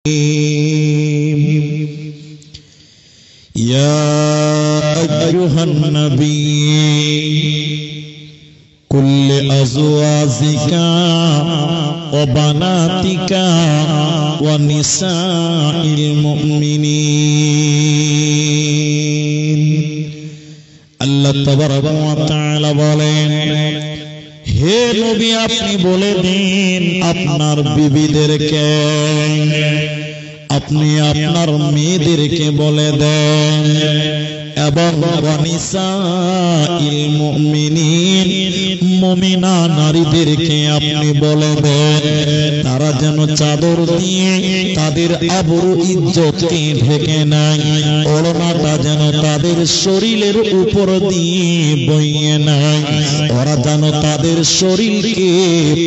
يا أيها النبي قل لأزواجك وبناتك ونساء المؤمنين আল্লাহ তাবারাক ওয়া তাআলা বলেন, হে নবী আপনি বলে দিন আপনার বিবিদেরকে, আপনি আপনার মেয়েদেরকে বলে দেন, এবং ওয়ানিসাইল মুমিনিন মুমিনা নারীদেরকে আপনি বলে দেন তারা যেন চাদর দিয়ে তাদের আবরু ইজ্জতকে ঢেকে নেয়, ওড়নাটা যেন তাদের শরীরের উপর দিয়ে বইয়ে নেয়, ওরা যেন তাদের শরীরকে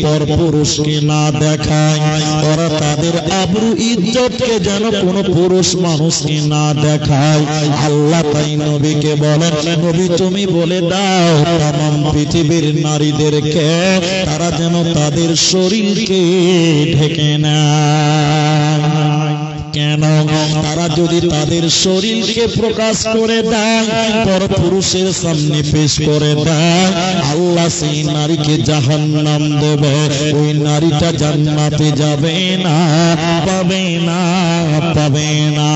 পরপুরুষকে না দেখায়, ওরা তাদের আবরু ইজ্জতকে যেন কোনো পুরুষ মানুষকে না দেখায়। আল্লাহ তাই নবীকে বলেন, নবী তুমি বলে দাও তামাম পৃথিবীর নারীদেরকে তারা যেন তাদের শরীরকে ঢেকে নেয়। কেন? তারা যদি তাদের শরীরকে প্রকাশ করে দেয়, পরপুরুষের সামনে পেশ করে দেয়, আল্লাহ সেই নারীকে জাহান্নাম দেবে, ওই নারীটা জান্নাতে যাবে না, পাবে না, পাবে না।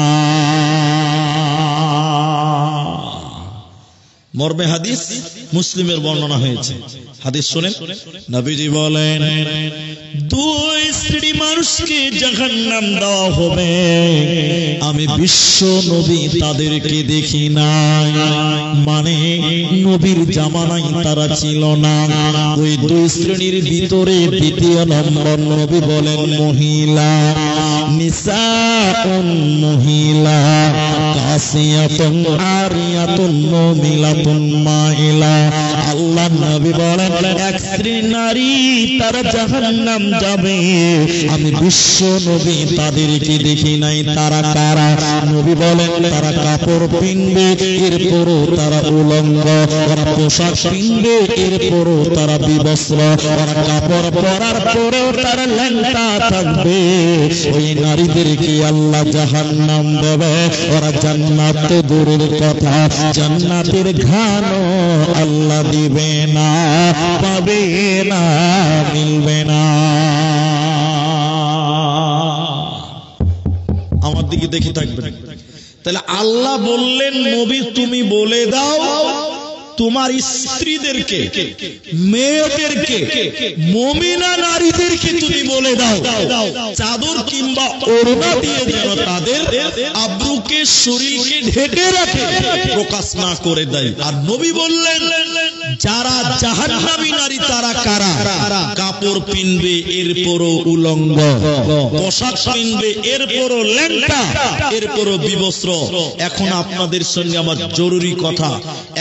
মর্মে হাদিস মুসলিমের বর্ণনা হয়েছে। হাদিস শুনেন, নবীজি বলেন দুই শ্রেণী মানুষকে জাহান্নাম দেওয়া হবে, আমি বিশ্ব নবী তাদেরকে দেখি নাই, মানে নবীর জামানায় তারা ছিল না। ওই দুই শ্রেণীর ভিতরে দ্বিতীয় নম্বর নবী বলেন মহিলা, নিসাউন মহিলা, কাসিয়াতুন আরিয়াতুন মুমিলাতুন মাইলা। আল্লাহ নবী বলেন এক শ্রেণীর নারী তারা জাহান্নাম যাবে, আমি বিশ্ব নবী তাদেরকে দেখি নাই। তারা কারা? নবী বলেন তারা কাপড় পিনবে, এরপরও তারা উলঙ্গ, ওরা পোশাক পিনবে, এরপরও তারা বিবস্ত্র, ওরা কাপড় পরার পরেও তারা ল্যাংটা থাকবে। ওই নারীদেরকে আল্লাহ জাহান্নাম দেবে, ওরা জান্নাত তো দূরের কথা, জান্নাতের ঘ্রাণও আল্লাহ দিবে না, পাবে না, মিলবে না। আমার দিকে দেখে থাকবেন। তাহলে আল্লাহ বললেন নবী তুমি বলে দাও তোমার স্ত্রীদেরকে, মেয়েদেরকে, মুমিনা নারীদেরকে তুমি বলে দাও চাদর কিংবা ওড়না দিয়ে যেন তাদের আব্রুকে শরীরকে ঢেকে রাখে, প্রকাশ না করে দেয়। আর নবী বললেন যারা জাহান্নামী নারী তারা কারা? কাপড় পিনবে এরপরও উলঙ্গ, পোশাক পিনবে এরপরও ল্যাংটা, এরপরও বিবস্ত্র। এখন আপনাদের সঙ্গে আমার জরুরি কথা,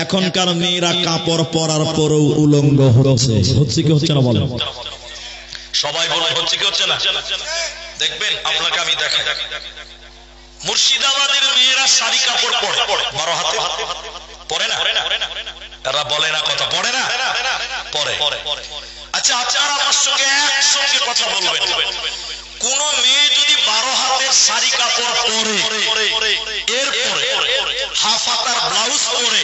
এখনকার মেয়েরা কাপড় পরার পরেও উলঙ্গ হচ্ছে, হচ্ছে কি হচ্ছে না বলেন? সবাই বলে হচ্ছে কি হচ্ছে না? দেখবেন আপনাকে আমি দেখাই, মুর্শিদাবাদের মেয়েরা শাড়ি কাপড় পরে, 12 হাতে পরে না, এরা বলে না কথা, পরে না, পরে। আচ্ছা আপনারা আমার সঙ্গে একসঙ্গে কথা বলবেন, কোন মেয়ে যদি 12 হাতের শাড়ি কাপড় পরে, এরপরে হাফ হাতার ব্লাউজ পরে,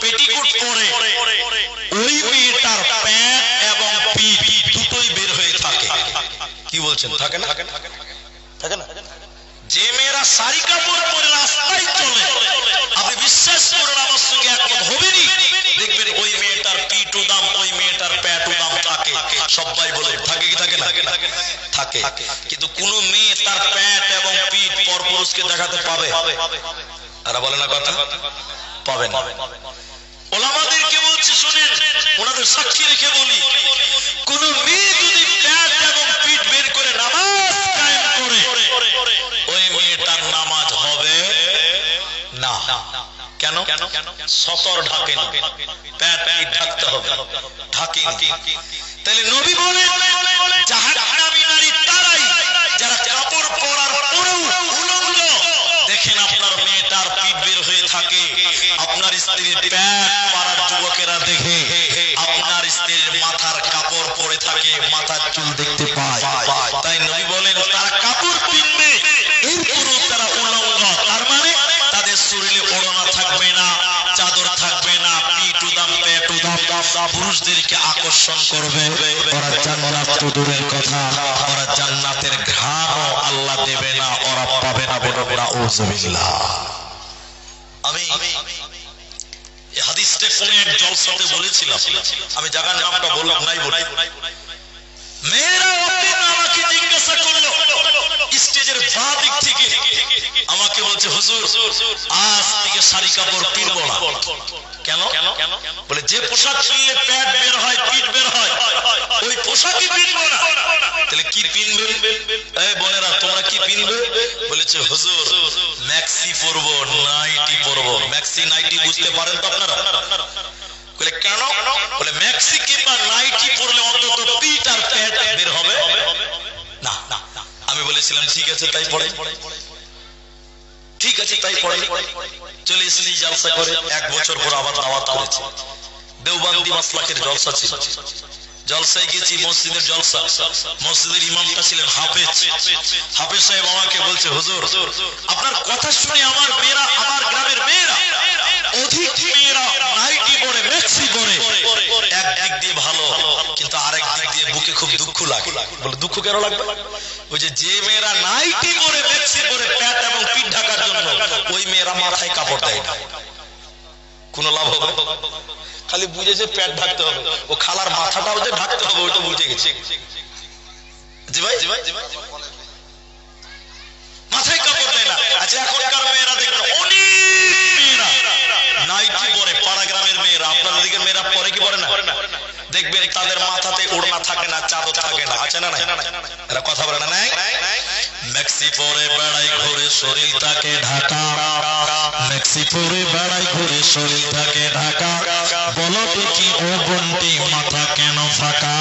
পেটিকোট পরে, ওই মেয়েটার প্যান্ট এবং পিঠ দুটোই বের হয়ে থাকে, কি বলছেন? থাকে না? থাকে না? যে মেয়েরা শাড়ি কাপড় পরে রাস্তায় চলে, আপনি বিশ্বাস করুন আমার সঙ্গে একমত হবেনি, দেখবেন ওই মেয়েটার পিঠ উদাম, ওই মেয়েটার প্যাট উদাম থাকে। সবাই বলে থাকে কি থাকে না? থাকে। কিন্তু কোন মেয়ে তার প্যাট এবং পিঠ পরপুরুষকে দেখাতে পাবে? আর বলে না কথা, পাবে না। ওলামাদেরকে বলছি শুনেন, ওনাদের সাক্ষী রেখে বলি, কোন মেয়ে যদি প্যাট এবং পিঠ বের করে নামাজ কায়েম করে, ওই মেয়েটার নামাজ হবে না। কেন? সতর ঢাকেনি, প্যাট পিঠ ঢাকতে হবে, ঢাকেনি। তাহলে নবী বলেন জাহান্নামী নারী তারাই যারা কাপড় পরার পরেও উলঙ্গ। দেখেন আপনার মেয়েটার পিঠ বের হয়ে থাকে, আপনার স্ত্রীর প্যাট পাড়ার যুবকেরা দেখে, আপনার স্ত্রীর মাথার কাপড় পরে থাকে, মাথার চুল দেখতে পায়। তাই নবী বলেন তারা কাপড় পিনবে পুরুষদেরকে আকর্ষণ করবে, ওরা জান্নাত তো দূরের কথা, ওরা জান্নাতের ঘ্রাণও আল্লাহ দেবে না, ওরা পাবে না। বলুন নাউযুবিল্লাহ। আমি এই হাদিসটা কোন এক জলসাতে বলেছিলাম, আমি জায়গার নামটা বললাম নাই বলি। মেয়েরা আমাকে জিজ্ঞাসা করলো স্টেজের বাঁ দিক থেকে, আমাকে বলছে হুজুর আজ থেকে শাড়ি কাপড় কিনবো না। কেন? বলে যে পোশাক কিনলে পেট বের হয়, পিঠ বের হয়, ওই পোশাকই কিনবো না। তাহলে কি কিনবে? এই বোনেরা তোমরা কি কিনবে? বলেছে হুজুর ম্যাক্সি পরবো, নাইটি পরবো। ম্যাক্সি নাইটি বুঝতে পারেন তো আপনারা? বলে কেন? বলে ম্যাক্সি কিংবা নাইটি পরলে অন্তত পিঠ আর পেট বের হবে না। আমি বলেছিলাম ঠিক আছে তাই পড়ে, ঠিক আছে তাই পড়ে। চলে এসেছি জলসা করে। 1 বছর পর আবার দাওয়াত হয়েছে, দেওবন্দি মাসলাকের জলসা ছিল। জলসায় গেছি, মসজিদের জলসা। মসজিদের ইমামটা ছিলেন হাফেজ। হাফেজ সাহেব আমাকে বলছে হুজুর আপনার কথা শুনে আমার মেয়েরা, আমার গ্রামের মেয়েরা অধিক মেয়েরা নাইটি পরে, ম্যাক্সি পরে। একদিক দিয়ে ভালো, কিন্তু আরেক দিক দিয়ে বুকে খুব দুঃখ লাগে। বলে দুঃখ কেন লাগবে? ওই যে মেয়েরা নাইটি পরে, ম্যাক্সি পরে পেট এবং পিঠ ঢাকার জন্য, ওই মেয়েরা মাথায় কাপড় দেয় না। কোন লাভ হবে? খালি বুঝেছে পেট ঢাকতে হবে, ও খালার মাথাটাও যে ঢাকতে হবে ওইটা বুঝে গেছে। জি ভাই, মাথায় কাপড় দেয় না। আচ্ছা এখনকার মেয়েরা দেখবেন অনেক মেয়েরা নাইটি পরে, পাড়া গ্রামের মেয়েরা। আপনাদের দিকের মেয়েরা পরে কি পরে না? দেখবেন তাদের মাথাতে ওড়না থাকে না, চাদর থাকে না, আছে না? এরা কথা বলে না। ম্যাক্সি পরে বেড়াই ঘুরে শরীরটাকে ঢাকা, ম্যাক্সি পরে বেড়াই ঘুরে শরীরটাকে ঢাকা। বলো দেখি ও বন্টি মাথা কেন ফাঁকা?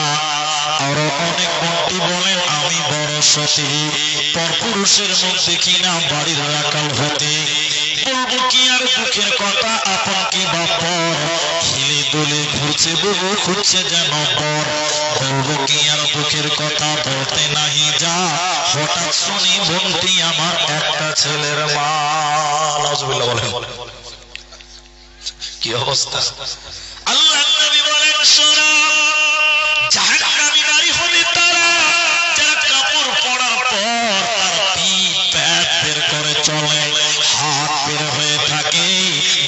আরো অনেক বন্টি বলেন আমি বড় সতী, পরপুরুষের মুখ দেখি না বাড়ির রাখাল হতে। বলবো কি আর দুঃখের কথা, আপন কি বাপর, খিলে দুলে ঘুরছে বুবু খুঁজছে যেন পর। বলবো কি আর দুঃখের কথা, বলতে নাহি যা, হঠাৎ শুনি বন্টি আমার একটা ছেলের মা। নাউযুবিল্লাহ বলেন। কি অবস্থা? আল্লাহ নবী বলেন শোনো, জাহান্নামী নারী হবে তারা যারা কাপড় পরার পর তার পিঠ পেট বের করে চলে, হাত বের হয়ে থাকে,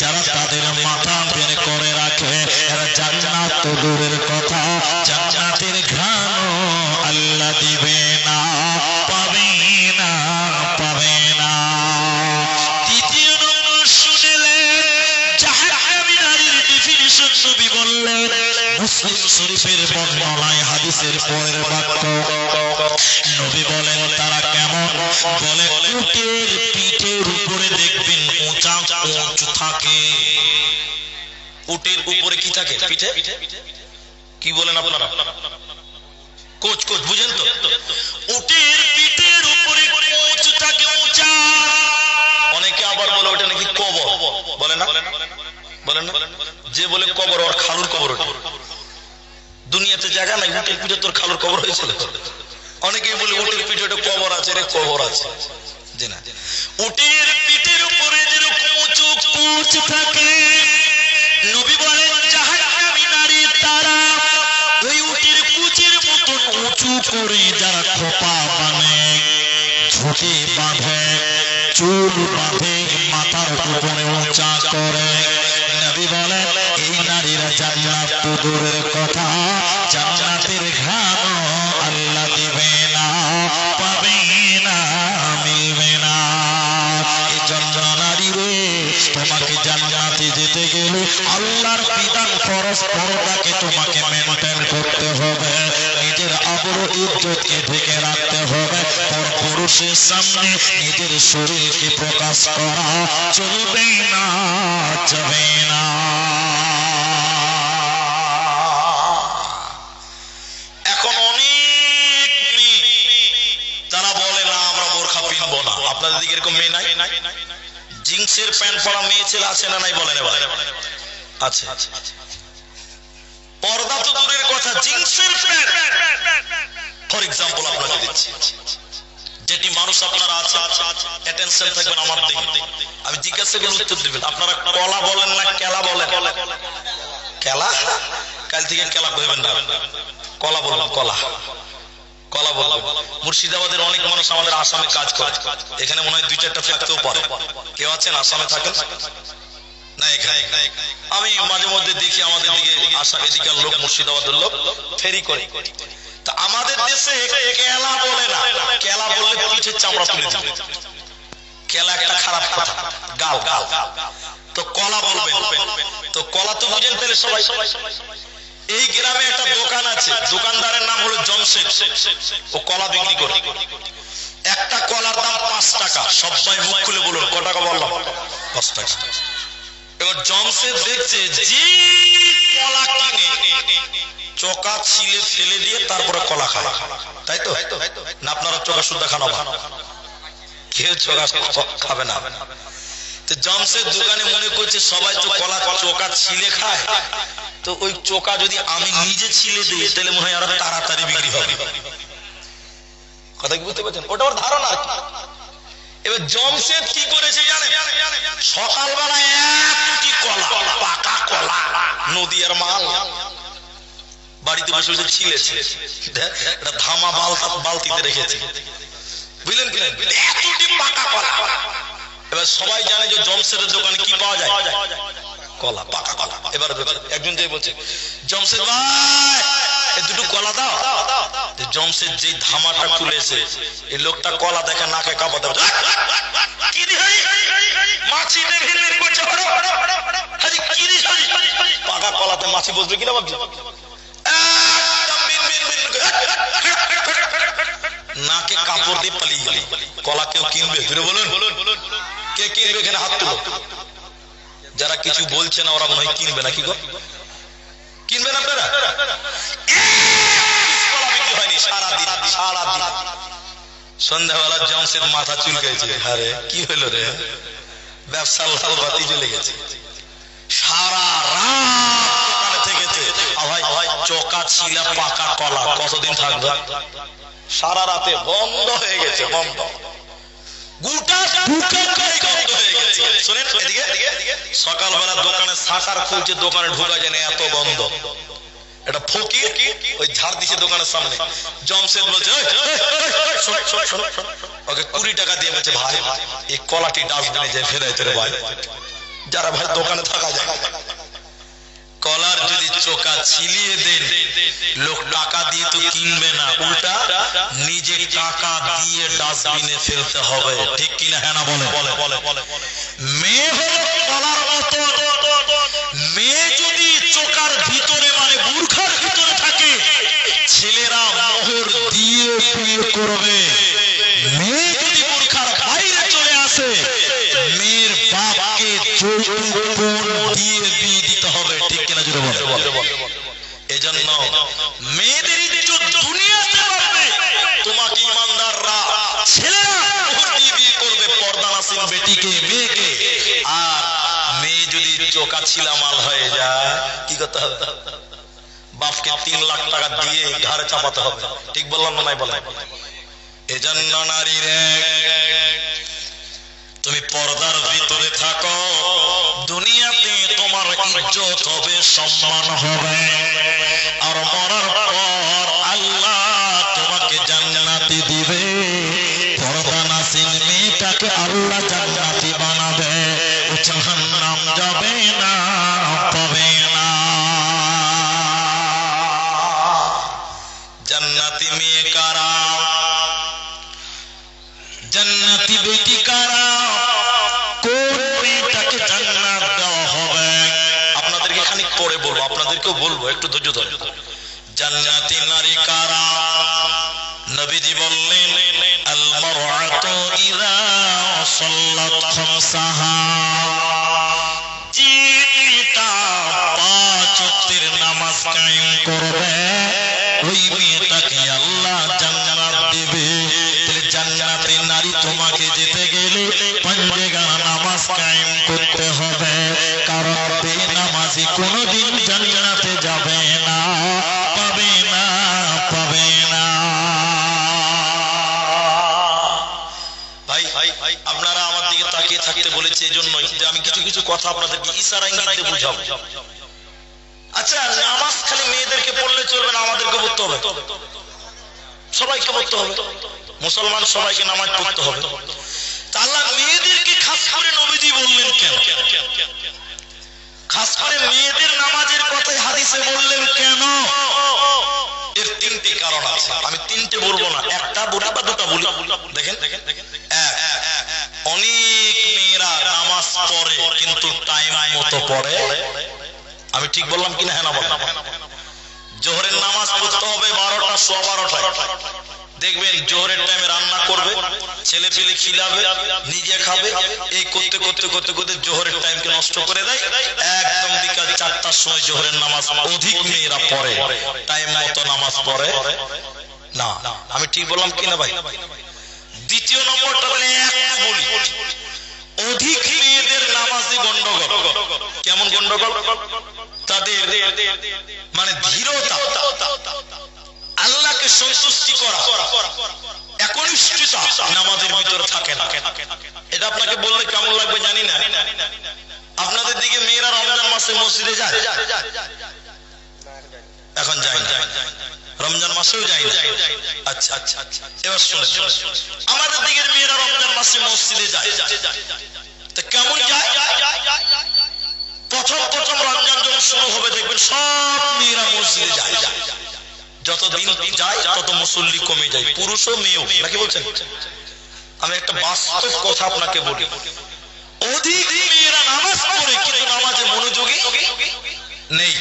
যারা তাদের মাথা বের করে রাখে। এরা জান্নাত তো দূরের কথা, জান্নাতের ঘ্রাণও আল্লাহ দিবে না, পাবে না, পাবে না। দ্বিতীয় নম্বর শুনলেন জাহান্নামী নারীর ডেফিনিশন নবী বললেন, মুসলিম শরীফের বর্ণনায় হাদিসের পরের বাক্য নবী বলেন তারা কেমন? বলে উটের পিঠের উপরে দেখবেন উঁচা উঁচু থাকে। উটের উপরে কি থাকে? পিঠে। কি বলেন আপনারা? কোচ বুঝেন তো? উটের পিঠের উপরে উঁচু থাকে, উঁচা। অনেকে আবার বলে ওটা নাকি কবর, বলে না? বলেন না? যে বলে কবর, ওর খালুর কবর। ওটা দুনিয়াতে জায়গা নাই, উটের পিঠে তোর খালুর কবর হয়েছিল। অনেকে বলে উটের পিঠে ওটা কবর আছে, রে কবর আছে। জি না, উটের পিঠের উপরে যেরকম উঁচু কুচ থাকে, নবী বলেন জাহান্নামী নারী তারা ওই উটের কুচের মতন উঁচু করে যারা খোপা বাঁধে, ঝুঁটি বাঁধে, চুল বাঁধে, মাথার উপরে উঁচা করে, নবী বলেন এই নারীরা জান্নাত তো দূরের কথা, জান্নাতের ঘ্রাণও আল্লাহ দিবে না, পাবে না, মিলবে না। এই জন্য নারী রে, তোমাকে জান্নাতে যেতে গেলে আল্লাহর বিধান ফরজ পর্দাকে তোমাকে মেনটেন করতে হবে, নিজের আবরু ইজ্জতকে ঢেকে রাখতে হবে। পরপুরুষের সামনে নিজের শরীরকে প্রকাশ করা চলবে না, যাবে না। এখন অনেক মেয়ে তারা বলে না আমরা বোরখা পিনবো না। আপনাদের দিকে এরকম মেয়ে নাই? জিন্সের প্যান্ট পরা মেয়ে ছেলে আছে না নাই? বলেন আছে। পর্দা তো দূরের কথা, জিন্সের প্যান্ট। ফর এক্সাম্পল আপনাকে দিচ্ছি, যেটি মানুষ আপনারা আছে, অ্যাটেনশন থাকবেন আমার দিকে। আমি জিজ্ঞাসা করে উত্তর দিবেন। আপনারা কলা বলেন না কেলা বলেন? কেলা? কাল থেকে কেলা কইবেন না, কলা বললাম, কলা কলা বললাম। মুর্শিদাবাদের অনেক মানুষ আমাদের আসামে কাজ করে, এখানে মনে হয় 2-4টা থাকতেও পারে। কেউ আছেন আসামে থাকেন না? এখানে আমি মাঝে মধ্যে দেখি আমাদের দিকে আসা এদিকার লোক, মুর্শিদাবাদের লোক ফেরি করে। তা আমাদের দেশে কেলা বলে না, কেলা বললে পিঠের চামড়া তুলে দিবে। কেলা একটা খারাপ কথা, গাল গাল। তো কলা বলবেন। তো কলা তো বুঝেন তাহলে সবাই। এই গ্রামে একটা দোকান আছে, দোকানদারের নাম হলো জমশেদ। ও কলা বিক্রি করে। একটা কলার দাম 5 টাকা। সবাই মুখ খুলে বলুন কত টাকা বললাম? 5 টাকা। এবার জমশেদ দেখছে যে কলা কিনে চোকা ছিলে ফেলে দিয়ে তারপরে কলা খায়, তাই তো না? আপনারা চোকা সুদ্ধা খান? কেউ চোকা খাবে না। তো জমশেদ দোকানে মনে করছে সবাই তো কলা চোকা ছিলে খায়, তো ওই চোকা যদি আমি নিজে ছিলে দিই তাহলে মনে হয় আরো তাড়াতাড়ি বিক্রি হবে। কথা কি বুঝতে পারছেন? ওটা ওর ধারণা। এবার জমশেদ কি করেছে জানেন? সকালবেলা 1 কোটি কলা, পাকা কলা, নদীর মাল, বাড়িতে বসে বসে ছিলেছে, এটা ধামা বালতিতে রেখেছে, বুঝলেন কি? 1 কোটি পাকা কলা। এবার সবাই জানে যে জমশেদের দোকানে কি পাওয়া যায়? কলা, পাকা কলা। এবার একজন যে বলছে জমশেদ ভাই এই দুটো কলা দাও। জমশেদ যে ধামাটা খুলেছে, এই লোকটা কলা দেখে নাকে কাঁপাতে পাকা কলাতে মাছি বসবে কিনা ভাবছে, নাকে কাপড় দিয়ে পালিয়ে গেল। কলা কেউ কিনবে? ফিরে বলুন, কে কিনবে? এখানে হাত তুলো। যারা কিছু বলছে না ওরা মনে হয় কিনবে না। কি গো, কিনবেন আপনারা? কলা বিক্রি হয়নি সারাদিন। সন্ধ্যাবেলা জমশেদ মাথা চুলকাইছে, আরে কি হইলো রে, ব্যবসার লাল বাতি জ্বলে গেছে। সারা রাত থেকেছে। ভাই চোকা ছিলা পাকা কলা কতদিন থাকবে? সারা রাতে বন্ধ হয়ে গেছে, বন্ধ। সকালবেলা দোকানে শাটার খুলছে, দোকানে ঢোকা যায় না, এত গন্ধ। এটা ফকির ওই ঝাড় দিছে দোকানের সামনে। জমশেদ বলছে ওকে 20 টাকা দিয়ে বলছে ভাই এই কলাটি ডাস্টবিনে যায় ফেরাইতে রে ভাই। যারা ভাই দোকানে থাকা যায়, কলার যদি চোকা ছিলিয়ে দেন, লোক টাকা দিয়ে তো কিনবে না, উল্টা নিজে টাকা দিয়ে ডাস্টবিনে ফেলতে হবে। ঠিক কিনা? হ্যাঁ না বলে? মেয়ে হলো কলার মতো। মেয়ে যদি চোকার ভিতরে মানে মূর্খার ভিতরে থাকে, ছেলেরা মোহর দিয়ে বিয়ে করবে। মেয়ে যদি মূর্খার বাইরে চলে আসে, মেয়ের বাপকে যৌতুক দিয়ে বিয়ে দিতে হবে। ঠিক কিনা জুড়ে বলে? এজন্য মেয়েদের ইজ্জত দুনিয়াতে পাবে। তোমাকে ইমানদাররা ছেলেরা মোহর দিয়ে বিয়ে করবে, পর্দানাসীন বেটিকে, মেয়েকে। আর মেয়ে যদি চোকা ছিলা মাল হয়ে যায়, কি করতে হবে? বাপকে 3 লাখ টাকা দিয়ে ঘাড়ে চাপাতে হবে। ঠিক বললাম না? নাই বলেন? এজন্য নারীরে তুমি পর্দার ভিতরে থাকো, দুনিয়াতে তোমার ইজ্জত হবে, সম্মান হবে, আর মরার পর আল্লাহ তোমাকে জান্নাতি দিবে। পর্দানাসীন মেয়েটাকে আল্লাহ জান্নাতি বানাবে, জাহান্নাম যাবে না, পাবে না। জান্নাতি মেয়ে কারা? জান্নাতি বেটি কারা? কোন মেয়েটাকে জান্নাত দেওয়া হবে? আপনাদেরকে খানিক পরে বলবো, আপনাদেরকেও বলবো, একটু ধৈর্য ধরুন। জান্নাতি নারী কারা? নবীজি বললেন আল মারআতু ইযা সাল্লাত খামসাহা, যেটা 5 ওয়াক্তের নামাজ কায়েম করবে, ওই মেয়েটাকে আল্লাহ জান্নাত দেবে। তাহলে জান্নাতের নারী তোমাকে যেতে গেলে 5 জায়গায় নামাজ কায়েম করতে হবে, কারণ বেনামাজি কোনোদিন জান্নাতে যাবে না, পাবে না, পাবে না। ভাই আপনারা আমার দিকে তাকিয়ে থাকতে বলেছে এজন্যই যে আমি কিছু কিছু কথা আপনাদেরকে ইশারা ইঙ্গিতে বুঝাবো। আচ্ছা নামাজ খালি মেয়েদেরকে পড়লে চলবে না, আমাদেরকে পড়তে হবে, সবাইকে পড়তে হবে, মুসলমান সবাইকে নামাজ পড়তে হবে। আল্লাহ মেয়েদেরকে খাস করে নবীজি বললেন কেন? খাস করে মেয়েদের নামাজের কথাই হাদিসে বললেন কেন? এর তিনটি কারণ আছে। আমি তিনটে বলবো না, একটা বলি বা দুটা বলি। দেখেন অনেক মেয়েরা নামাজ পড়ে কিন্তু টাইম মতো পড়ে। আমি ঠিক বললাম কিনা? হ্যাঁ না বললাম? জোহরের নামাজ পড়তে হবে 12টা 12:15। দেখবেন জোহরের টাইমে রান্না করবে, ছেলে পেলে খিলাবে, নিজে খাবে, এই করতে করতে করতে করতে জোহরের টাইমকে নষ্ট করে দেয়। একদম বিকাল 4টার সময় জোহরের নামাজ অধিক মেয়েরা পড়ে, টাইম মতো নামাজ পড়ে না। আমি ঠিক বললাম কিনা ভাই? দ্বিতীয় নম্বরটা বলে একটা বলি, অধিক মেয়েদের নামাজে গন্ডগোল। কেমন গন্ডগোল? তাদের মানে ধীরতা, আল্লাহকে সন্তুষ্টি করা, একনিষ্ঠতা নামাজের ভিতরে থাকে না। এটা আপনাকে বললে কেমন লাগবে জানি না। আপনাদের দিকে মেয়েরা রমজান মাসে মসজিদে যায়? এখন যায় না, রমজান মাসেও যায় না। আচ্ছা আচ্ছা আচ্ছা, এবার শুনে, আমাদের দিকের মেয়েরা রমজান মাসে মসজিদে যায়, তো কেমন যায়? প্রথম প্রথম রমজান যখন শুরু হবে দেখবেন সব মেয়েরা মসজিদে যায়। যত দিন যায় তত মুসল্লি কমে যায়, পুরুষ ও মেয়েও। নাকি বলছেন? আমি একটা বাস্তব কথা আপনাকে বলি, অধিক মেয়েরা নামাজ পড়ে কিন্তু নামাজে মনোযোগী নেই।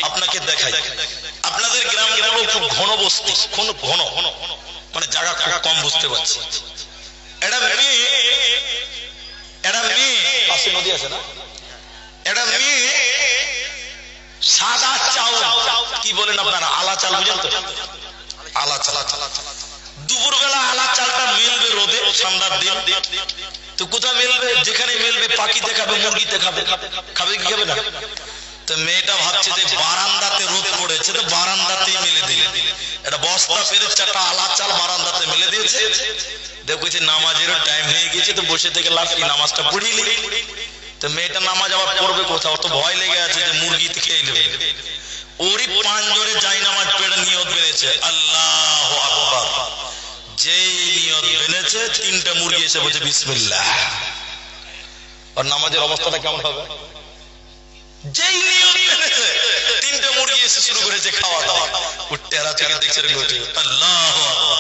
আপনাকে দেখাই, আপনাদের গ্রামগুলো খুব ঘন বস্তি, ঘন মানে জায়গা খুব কম, বুঝতে পারছি। এটা মেয়ে পাশে নদী আছে না, এটা মেয়ে সাদা চাল, কি বলেন আপনারা? আলা চাল, বুঝেন তো? আলা চাল। দুপুর বেলা আলা চালটা মেলবে রোদে, ঠান্ডার দিন। তো কোথায় মেলবে? যেখানে মেলবে পাখি দেখাবে, মুরগি দেখাবে, খাবে কি খাবে না? তো মেয়েটা ভাবছে যে বারান্দাতে রোদ পড়েছে, তো বারান্দাতেই মেলে দিলে। এটা বস্তা ফেলে 4টা আলা চাল বারান্দাতে মেলে দিয়েছে। দেখছি নামাজের টাইম হয়ে গেছে, তো বসে থেকে লাভ কি, নামাজটা পড়িলি। তো মেয়েটা নামাজ আবার পড়বে কোথাও, তো ভয় লেগে আছে যে মুরগিতে খেয়ে নেবে। ওরই পাঁজরে যাই নামাজ পেড়ে নিয়ত বেড়েছে, আল্লাহু আকবার। যেই নিয়ত বেড়েছে 3টা মুরগি এসে বলছে বিসমিল্লাহ। আর নামাজের অবস্থাটা কেমন হবে? যেই নিয়ত বেড়েছে 3টা মুরগি এসে শুরু করেছে খাওয়া দাওয়া। টেরা থেকে দেখছে আল্লাহু আকবার,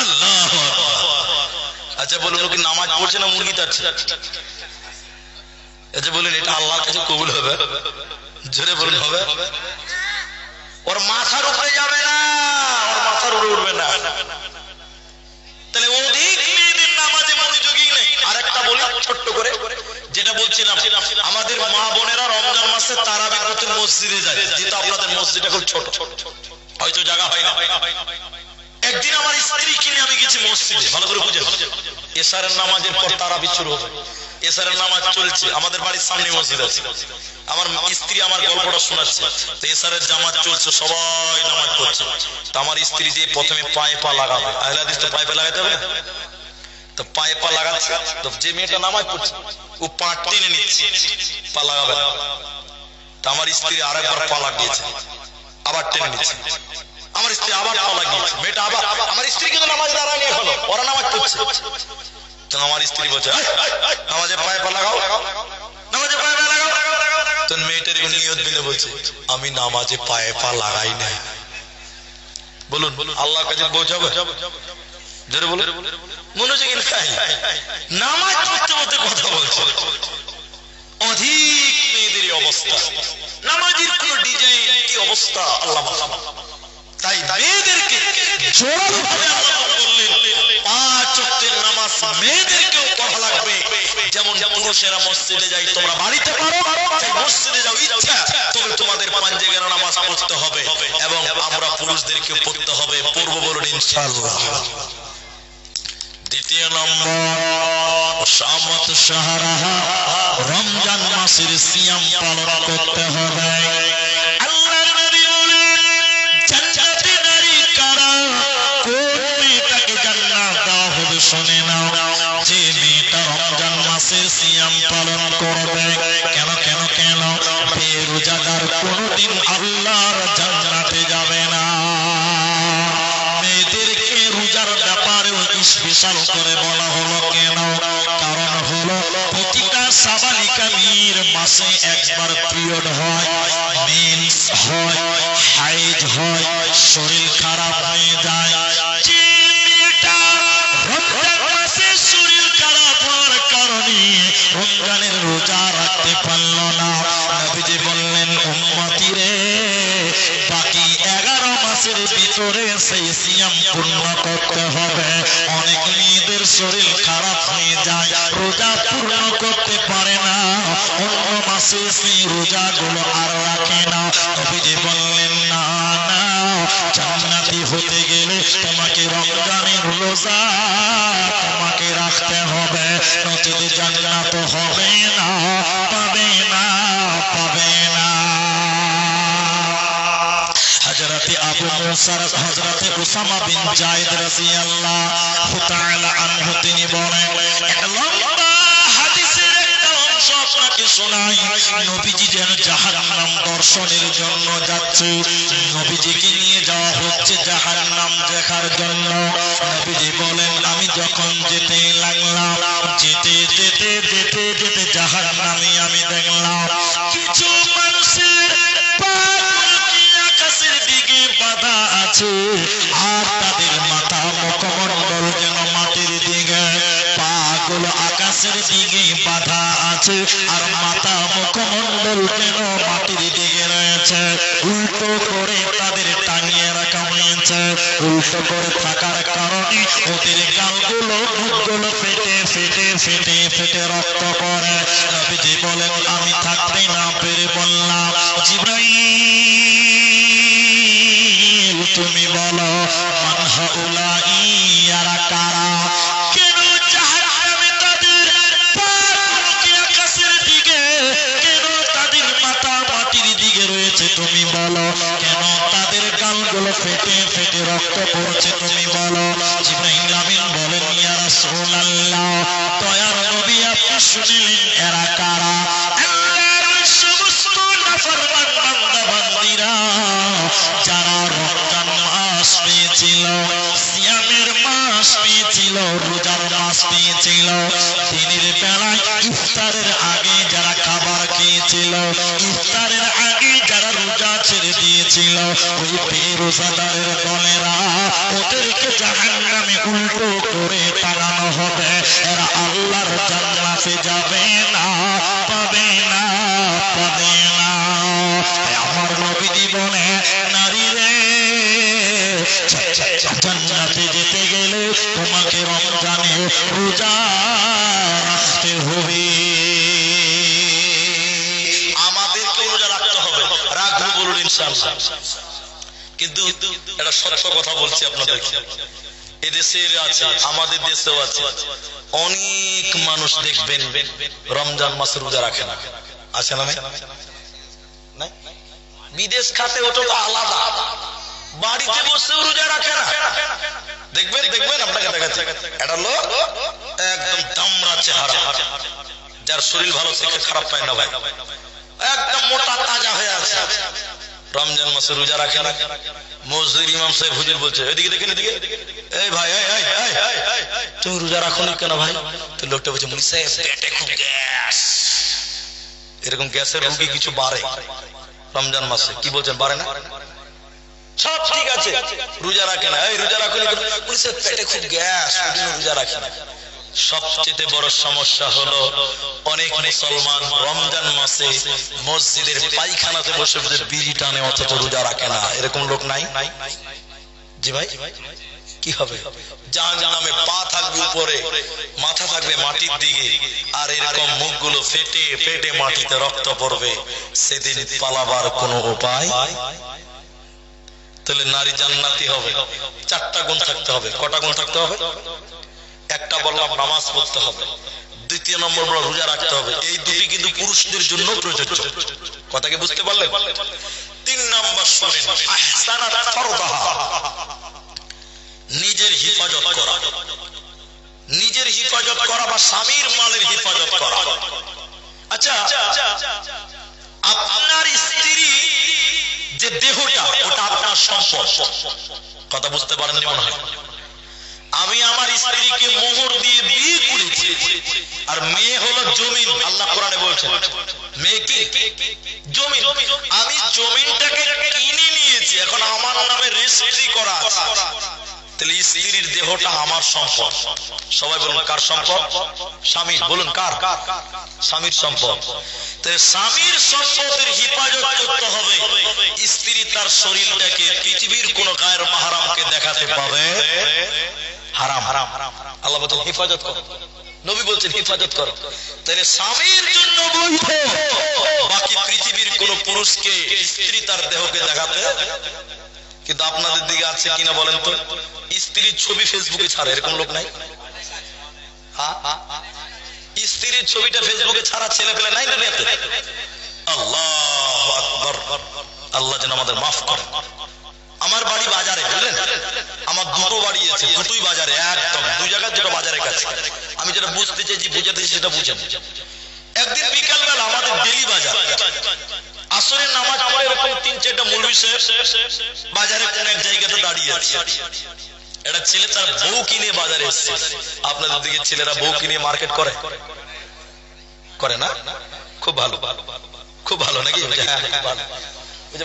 আল্লাহু আকবার। আচ্ছা বলুন, কি নামাজ পড়ছে না মুরগি তাচ্ছে? আচ্ছা বলুন, এটা আল্লাহর কাছে কবুল হবে? জোরে বলুন, হবে? ওর মাথার উপরে যাবে না, ওর মাথার উপরে উঠবে না। তাহলে অধিক মেয়েদের নামাজে মনোযোগী নেই। আরেকটা বলি ছোট্ট করে, যেটা বলছিলাম, আমাদের মা বোনেরা রমজান মাসে তারাবি পড়তে মসজিদে যায়, যেটা আপনাদের মসজিদটা খুব ছোট, হয়তো জায়গা হয় না। একদিন আমার স্ত্রী কিনে আমি গেছি মসজিদে, ভালো করে বুঝে, এশারের নামাজের পর তারাবি শুরু হবে। এশারের নামাজ চলছে, আমাদের বাড়ির সামনে মসজিদ আছে। আমার স্ত্রী আমার গল্পটা শোনাচ্ছে, তো এশারের জামাত চলছে, সবাই নামাজ পড়ছে। তো আমার স্ত্রী যে প্রথমে পায়ে পা লাগাবে, আহলে হাদিস তো পায়ে পা লাগাতে হবে না, তো পায়ে পা লাগাচ্ছে। তো যে মেয়েটা নামাজ পড়ছে ও পা টেনে নিচ্ছে, পা লাগাবে না। তো আমার স্ত্রী আরেকবার পা লাগিয়েছে, আবার টেনে নিচ্ছে। আমার স্ত্রী আবার পা লাগিয়েছে, মেয়েটা আবার। আমার স্ত্রী কিন্তু নামাজ দাঁড়ায়নি এখনো, ওরা নামাজ পড়ছে। তো আমার স্ত্রী বলছে নামাজে পায়ে পা লাগাও, নামাজে পায়ে পা লাগাও। তো মেয়েটার নিয়ত দিলে বলছে আমি নামাজে পায়ে পা লাগাই না। বলুন আল্লাহর কাছে পৌঁছাবে? জোরে বলুন, মনোযোগী নাই। নামাজ পড়তে পড়তে কথা বলছে। অধিক মেয়েদের অবস্থা, নামাজের কোন ডিজাইন, কি অবস্থা আল্লাহ। তাই মেয়েদেরকে জোরালোভাবে আল্লাহ বললেন 5 ওয়াক্তের নামাজ মেয়েদেরকেও পড়া লাগবে। যেমন পুরুষেরা মসজিদে যায়, তোমরা বাড়িতে পারো, মসজিদে যাও ইচ্ছা, তবে তোমাদের 5 জায়গায় নামাজ পড়তে হবে, এবং আমরা পুরুষদেরকে পড়তে হবে। পড়ব বলুন ইনশাআল্লাহ। দ্বিতীয় নম্বর, শামত শাহরাহা, রমজান মাসের সিয়াম পালন করতে হবে। আল্লাহর নবী বলেন জান্নাতি নারী কারা, কোন মেয়েটাকে জান্নাত দেওয়া হবে শুনে নাও। যে মেয়েটা রমজান মাস মাসের সিয়াম পালন করবে। কেন কেন কেন? বেরোজাদার কোনদিন আল্লাহর জান্নাতে যাবে না। মেয়েদেরকে রোজার ব্যাপারে স্পেশাল করে বলা হলো কেন? কারণ হলো প্রতিটা সাবালিকার মাসে একবার পিরিয়ড হয়, মেন্স হয়, হাইজ হয়, শরীর খারাপ হয়ে যায়। যে মেয়েটা রমজান মাসে শরীর খারাপ হওয়ার কারণে রমজানের রোজা রাখতে পারল না, নবীজি বললেন উম্মতি রে, বাকি 11 মাসের ভিতরে সেই সিয়াম পূর্ণ করতে হবে। অনেক মেয়েদের শরীর খারাপ হয়ে যায়, রোজা পূর্ণ করতে পারে না, অন্য মাসে সেই রোজাগুলো আর রাখে না। নবীজি বললেন না না, জান্নাতি হতে গেলে তোমাকে রমজানের রোজা তোমাকে রাখতে হবে, নচেত জান্নাত হবে না, পাবে না, পাবে না। হযরতে আবু মুসা হযরতে উসামা বিন যায়েদ রাদিয়াল্লাহু তাআলা আনহু তিনি বলেন, একটা লম্বা হাদিসের একটা অংশ আপনাকে শোনাই। নবীজি যেন জাহান্নাম দর্শনের জন্য যাচ্ছে, নবীজিকে নিয়ে যাওয়া হচ্ছে জাহান্নাম দেখার জন্য। নবীজি বলেন, আমি যখন যেতে লাগলাম, যেতে যেতে যেতে যেতে জাহান্নামে আমি দেখলাম কিছু মানুষের দিকে বাধা আছে, আর তাদের মাথা মুখমণ্ডল যেন মাটির দিকে, পাগুলো আকাশের দিকে বাধা আছে, আর মাথা মুখমণ্ডল যেন মাটির দিকে রয়েছে। উল্টো করে তাদের টাঙিয়ে রাখা হয়েছে। উল্টো করে থাকার কারণে ওদের গালগুলো মুখগুলো ফেটে ফেটে ফেটে ফেটে রক্ত পড়ে। নবীজি বলেন, আমি থাকতে না পেরে বললাম, জিবরাইল তুমি বলো, মান হাউলাই, ইয়ারা কারা? কেন জাহান্নামে তাদের পাগুলোকে আকাশের দিকে, কেন তাদের মাথা মাটির দিকে রয়েছে তুমি বলো? কেন তাদের গালগুলো ফেটে ফেটে রক্ত পড়ছে তুমি বলো? জিবরাইল আমিন বলেন, ইয়া রাসূলুল্লাহ, দয়ার নবী আপনি শুনলেন এরা কারা? আল্লাহর সমস্ত নাফরমান বান্দা বান্দীরা যারা রমজান মাস পেয়েছিল, সিয়ামের মাস পেয়েছিল, রোজার মাস পেয়েছিল, দিনের বেলায় ইফতারের আগে যারা খাবার খেয়েছিল, ইফতারের আগে যারা রোজা ছেড়ে দিয়েছিল, ওই বেরোজাদারের দলেরা, ওদেরকে জাহান্নামে উল্টো করে টাঙানো হবে। এরা আল্লাহর জান্নাতে যাবে না, পাবে না, পাবে না। আমার নবীজি বলে, নারী রে, জান্নাতে যেতে গেলে তোমাকে রমজানে রোজা রাখতে হবে। আমাদেরকে রোজা রাখতে হবে, রাখবো বলুন ইনশাআল্লাহ। কিন্তু এটা সত্য কথা বলছি আপনাদেরকে, এদেশের আছে, আমাদের দেশেও আছে, অনেক মানুষ দেখবেন রমজান মাসে রোজা রাখে না। আছে না? নাই? বিদেশ খাতে ওটা তো আলাদা, বাড়িতে বসেও রোজা রাখে না। দেখবেন দেখবেন আপনাকে দেখাচ্ছে, এটা লোক একদম দামড়া চেহারা, যার শরীর ভালো থেকে খারাপ পায় না ভাই, একদম মোটা তাজা হয়ে আছে, রমজান মাসে রোজা রাখে না। মসজিদের ইমাম সাহেব হুজুর বলছে, এদিকে দেখেন, এদিকে, এই ভাই তুমি রোজা রাখো না কেন ভাই? তো লোকটা বলছে, মুনি সাহেব পেটে খুব গ্যাস। এরকম গ্যাসের রোগী কিছু বাড়ে রমজান মাসে, কি বলছেন, বাড়ে না? সব ঠিক আছে, রোজা রাখে না, এই রোজা রাখো না, মুনি সাহেব পেটে খুব গ্যাস, রোজা রাখে না। সবচেয়ে বড় সমস্যা হলো অনেক মুসলমান রমজান মাসে মসজিদের পায়খানাতে বসে বসে বিড়ি টানে, অথচ রোজা রাখে না। এরকম লোক নাই? জি ভাই, কি হবে? জাহান্নামে পা থাকবে উপরে, মাথা থাকবে মাটির দিকে, আর এরকম মুখগুলো ফেটে ফেটে মাটিতে রক্ত পড়বে। সেদিন পালাবার কোনো উপায়? তাহলে নারী জান্নাতি হবে, 4টা গুণ থাকতে হবে। কটা গুণ থাকতে হবে? একটা বললাম নামাজ পড়তে হবে, দ্বিতীয় নম্বর বড় রোজা রাখতে হবে। এই দুটি কিন্তু পুরুষদের জন্য প্রযোজ্য। কথাকে বুঝতে পারলেন? 3 নম্বর শুনেন, আহসানাত ফারদাহা, নিজের হিফাজত করা। নিজের হিফাজত করা বা স্বামীর মালের হিফাজত করা। আচ্ছা, আপনার স্ত্রী যে দেহটা ওটা আপনার সম্পদ, কথা বুঝতে পারেননি মনে হয়। আমি আমার স্ত্রীকে মোহর দিয়ে বিয়ে করেছি, আর মেয়ে হলো জমিন। আল্লাহ কোরআনে বলছেন মেয়ে কি জমিন। আমি জমিনটাকে কিনে নিয়েছি, এখন আমার নামে রেজিস্ট্রি করা আছে। তাহলে স্ত্রীর দেহটা আমার সম্পদ। সবাই বলুন কার সম্পদ? স্বামীর। বলুন কার? স্বামীর সম্পদ। তাহলে স্বামীর সম্পদের হিফাজত করতে হবে। স্ত্রী তার শরীরটাকে পৃথিবীর কোন গায়ের মাহরামকে দেখাতে পাবে হারাম। আল্লাহ বলছেন হিফাজত করো, নবী বলছেন হিফাজত করো। তাহলে স্বামীর জন্য বৈধ, বাকি পৃথিবীর কোন পুরুষকে স্ত্রী তার দেহকে দেখাতে। কিন্তু আপনাদের দিকে আছে কিনা বলেন তো, স্ত্রীর ছবি ফেসবুকে ছাড়ে, এরকম লোক নাই? স্ত্রীর ছবিটা ফেসবুকে ছাড়া ছেলে পেলে নাই না? আল্লাহু আকবার, আল্লাহ যেন আমাদের মাফ করে। আমার বাড়ি বাজারে, বুঝলেন, আমার দুটো বাড়ি আছে, দুটোই বাজারে, একদম দুই জায়গায়, দুটো বাজারের কাছে। আমি যেটা বুঝতে চাইছি, বুঝাতেছি সেটা বুঝেন। একদিন বিকাল বেলা আমাদের ডেলি বাজার, আসরের নামাজ পড়ে এরকম 3-4টা মৌলভী সাহেব বাজারে কোন এক জায়গাতে দাঁড়িয়ে আছে। একটা ছেলে তার বউ কিনে বাজারে এসেছে। আপনাদের দিকে ছেলেরা বউ কিনে মার্কেট করে করে না? খুব ভালো, খুব ভালো নাকি?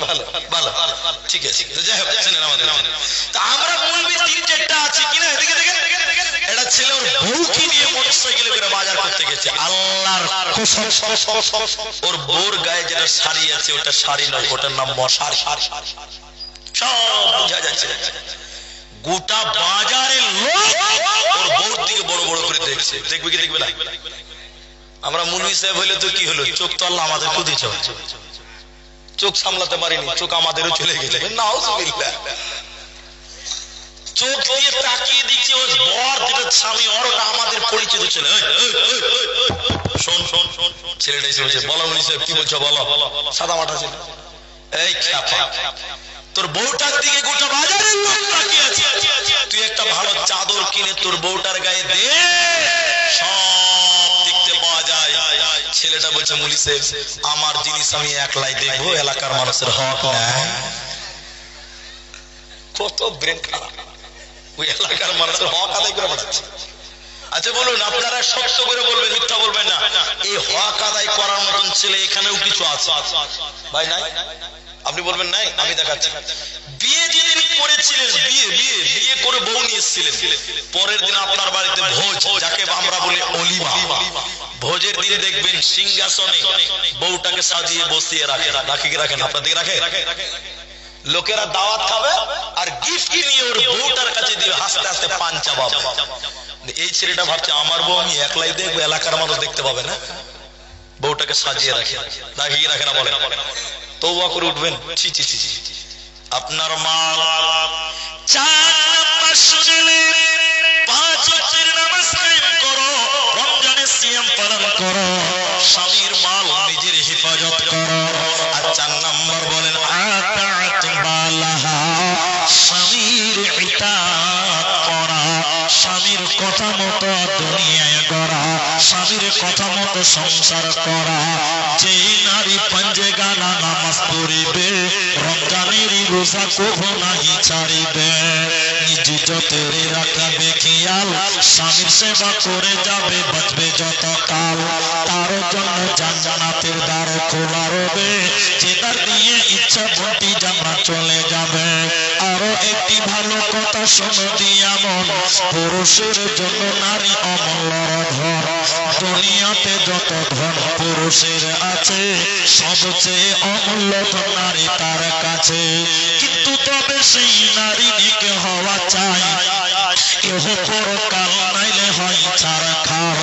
ভালো ভালো, ঠিক আছে। যাই হোক, আমরা মৌলভী 3-4টা আছি কিনা, এদিকে দেখেন, এটা ছেলে ওর বউকে নিয়ে মোটরসাইকেলে করে বাজার করতে গেছে। আল্লাহর কসম, ওর বউর গায়ে যেটা শাড়ি আছে ওটা শাড়ি নয়, ওটার নাম মশারি। সব বোঝা যাচ্ছে। গোটা বাজারের লোক ওর বউর দিকে বড় বড় করে দেখছে। দেখবে কি দেখবে না? আমরা মৌলভী সাহেব হইলে তো কি হলো, চোখ তো আল্লাহ আমাদের দিয়েছে, চোখ সামলাতে পারিনি, চোখ আমাদেরও চলে গেছে। নাউজুবিল্লাহ। চোখ দিয়ে তাকিয়ে দিচ্ছে ওর বর, যেটা স্বামী, ওর ওটা আমাদের পরিচিত ছেলে। শোন শোন শোন, ছেলেটা এসে বলছে, বলো মৌলভী সাহেব কি বলছো, বলো। সাদা মাঠা ছিল। এই খ্যাপা, তোর বউটার দিকে গোটা বাজারের লোক তাকিয়ে আছে, তুই একটা ভালো চাদর কিনে তোর বউটার গায়ে দে, সব দেখতে পাওয়া যায়। ছেলেটা বলছে, মৌলভী সাহেব আমার জিনিস আমি একলাই দেখবো, এলাকার মানুষের হক নেই। কত ব্রেন খারাপ, ওই এলাকার মানুষের হক আদায় করে বসাচ্ছে। আচ্ছা বলুন, আপনারা সত্য করে বলবেন, মিথ্যা বলবেন না। এই হক আদায় করার মতন ছেলে এখানেও কিছু আছে ভাই? নাই? আপনি বলবেন নাই? আমি দেখাচ্ছি। বিয়ে যেদিন করেছিলেন, বিয়ে করে বউ নিয়ে এসেছিলেন, পরের দিন আপনার বাড়িতে ভোজ, যাকে আমরা বলি অলিমা। ভোজের দিন দেখবেন সিংহাসনে বউটাকে সাজিয়ে বসিয়ে রাখেন। রাখেন? আপনার দিকে রাখে? লোকেরা দাওয়াত খাবে আর গিফট নিয়ে ওর বউটার কাছে দিয়ে হাসতে হাসতে পান চাবাবে। এই ছেলেটা ভাবছে আমার বউ আমি একলাই দেখবো, এলাকার মানুষ দেখতে পাবে না। বউটাকে সাজিয়ে রাখে না? বলে তওবা করে উঠবেন। ছি ছি ছি, আপনার মাল 4 নাম্বার শুনলে 5 ওয়াক্তের নামাজ কায়েম করো, রমজানের সিয়াম পালন করো, স্বামীর মাল নিজের হিফাজত করো। আর 4 নাম্বার বলেন আতাত বালাহা, স্বামীর ইতাআত করা, স্বামীর কথা মতো দুনিয়ায় গড়া, স্বামীর কথা মতো সংসার করা। যেই নারী পাঞ্জে গানা নামাজ পড়িবে, রমজানের রোজা কভু নাহি ছাড়িবে, নিজ যতের রাখবে খেয়াল, স্বামীর সেবা করে যাবে, বাঁচবে যত কাল। তার জন্য জান্নাতের দ্বার খোলা রবে, যে দ্বার দিয়ে ইচ্ছা ভর্তি জান্নাত চলে যাবে। আরো একটি ভালো কথা শোনো দিয়া মন, পুরুষের জন্য নারী অমূল্য ধন। দুনিয়াতে যত ধন পুরুষের আছে, সবচেয়ে অমূল্য ধন নারী তার কাছে। কিন্তু তবে সেই নারী নিকে হওয়া চাই, এহ পরকাল নাইলে হয় ছাড়া খার।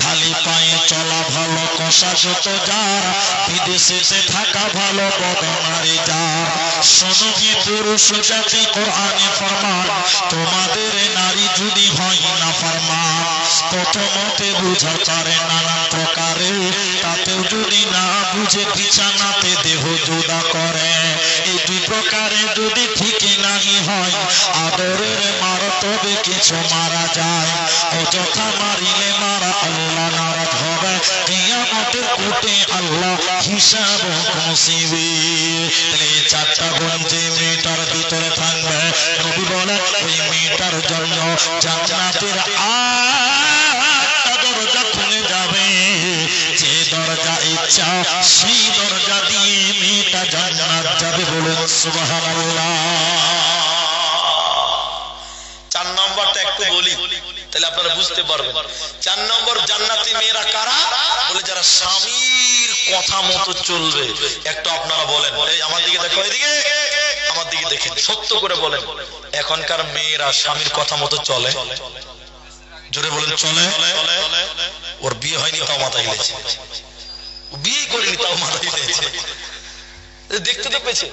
খালি পায়ে চলা ভালো, কষা যত যার, বিদেশে থাকা ভালো, বদনারী যার। শোনো কি পুরুষ জাতি, কোরআনে ফরমান, তোমাদের নারী যদি হয় না ফরমান, প্রথমতে বুঝার পারে নানা প্রকারে, তাতেও যদি না বুঝে বিছানাতে দেহ জুদা করে। এই দুই প্রকারে যদি ঠিক নাহি হয়, আদরের মার তবে কিছু মারা যায়। অযথা মারিলে মারা আল্লাহ নারাজ হবে, কিয়ামতের কোটে আল্লাহ হিসাব কষিবে। তাহলে এই চারটা গুণ যে মেয়েটার ভিতরে থাকবে, নবী বলে ওই মেয়েটার জন্য জান্নাতের আটটা দরজা খুলে যাবে। যে দরজা ইচ্ছা সেই দরজা দিয়ে মেয়েটা জান্নাত যাবে। বলুন সুবহানাল্লাহ। 4 নম্বরটা একটু বলি, তাহলে আপনারা বুঝতে পারবেন। 4 নম্বর জান্নাতি মেয়েরা কারা? বলে যারা স্বামীর কথা মতো চলবে। একটু আপনারা বলেন, এই আমার দিকে দেখো, এদিকে আমার দিকে দেখে সত্য করে বলেন, এখনকার মেয়েরা স্বামীর কথা মতো চলে? জোরে বলেন, চলে? ওর বিয়ে হয়নি তাও মাথা হিলেছে, বিয়ে করেনি তাও মাথা হিলেছে। দেখতে তো পেয়েছে,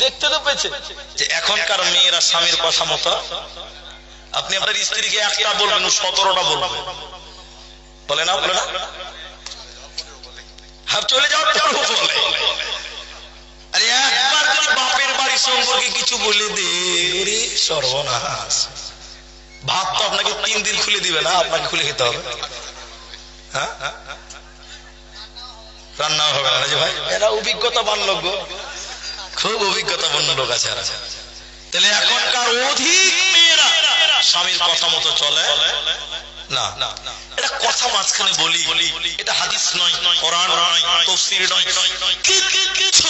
দেখতে তো পেয়েছে যে এখনকার মেয়েরা স্বামীর কথা মতো। আপনি আপনার স্ত্রীকে একটা বলবেন, 17টা বলবেন, বলে না? বলে না? চলে যাওয়ার পরও বলে। আরে একবার যদি বাপের বাড়ি সম্পর্কে কিছু বলে দে, সর্বনাশ। ভাত তো আপনাকে 3 দিন খুলে দিবে না, আপনাকে খুলে খেতে হবে। হ্যাঁ, রান্না হবে না যে ভাই। এরা অভিজ্ঞতাবান লোক, খুব অভিজ্ঞতাবান লোক আছে। তাহলে এখনকার অধিক মেয়েরা স্বামীর কথা মতো চলে না। এটা কথা মাঝখানে বলি, এটা হাদিস নয়, কোরআন নয়, তাফসীর নয়, কিছু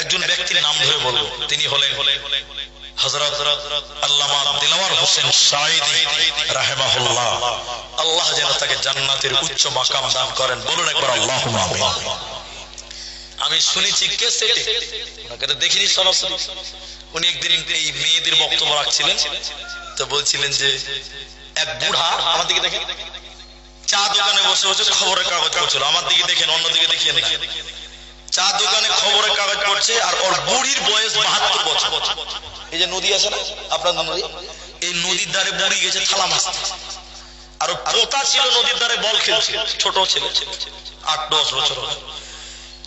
একজন ব্যক্তির নাম ধরে বলবো। তিনি হলেন হযরত আল্লামা দিলওয়ার হোসেন সাঈদী রাহিমাহুল্লাহ। আল্লাহ যেন তাকে জান্নাতের উচ্চ মাকাম দান করেন। বলুন একবার আল্লাহুম্মা আমিন। আমি শুনেছি ক্যাসেটে, ওনাকে তো দেখিনি সরাসরি। উনি একদিন এই মেয়েদের বক্তব্য রাখছিলেন, তো বলছিলেন যে এক বুড়া, আমার দিকে দেখেন, চা দোকানে বসে বসে খবরের কাগজ পড়ছিল। আমার দিকে দেখেন, অন্যদিকে দেখেন না। চা দোকানে খবরের কাগজ পড়ছে, আর ওর বুড়ির বয়স 72 বছর। এই যে নদী আছে না আপনার নদী, এই নদীর ধারে বুড়ি গেছে থালা মাছতে, আর পোতা ছিল নদীর ধারে বল খেলছে, ছোট ছেলে 8-10 বছর।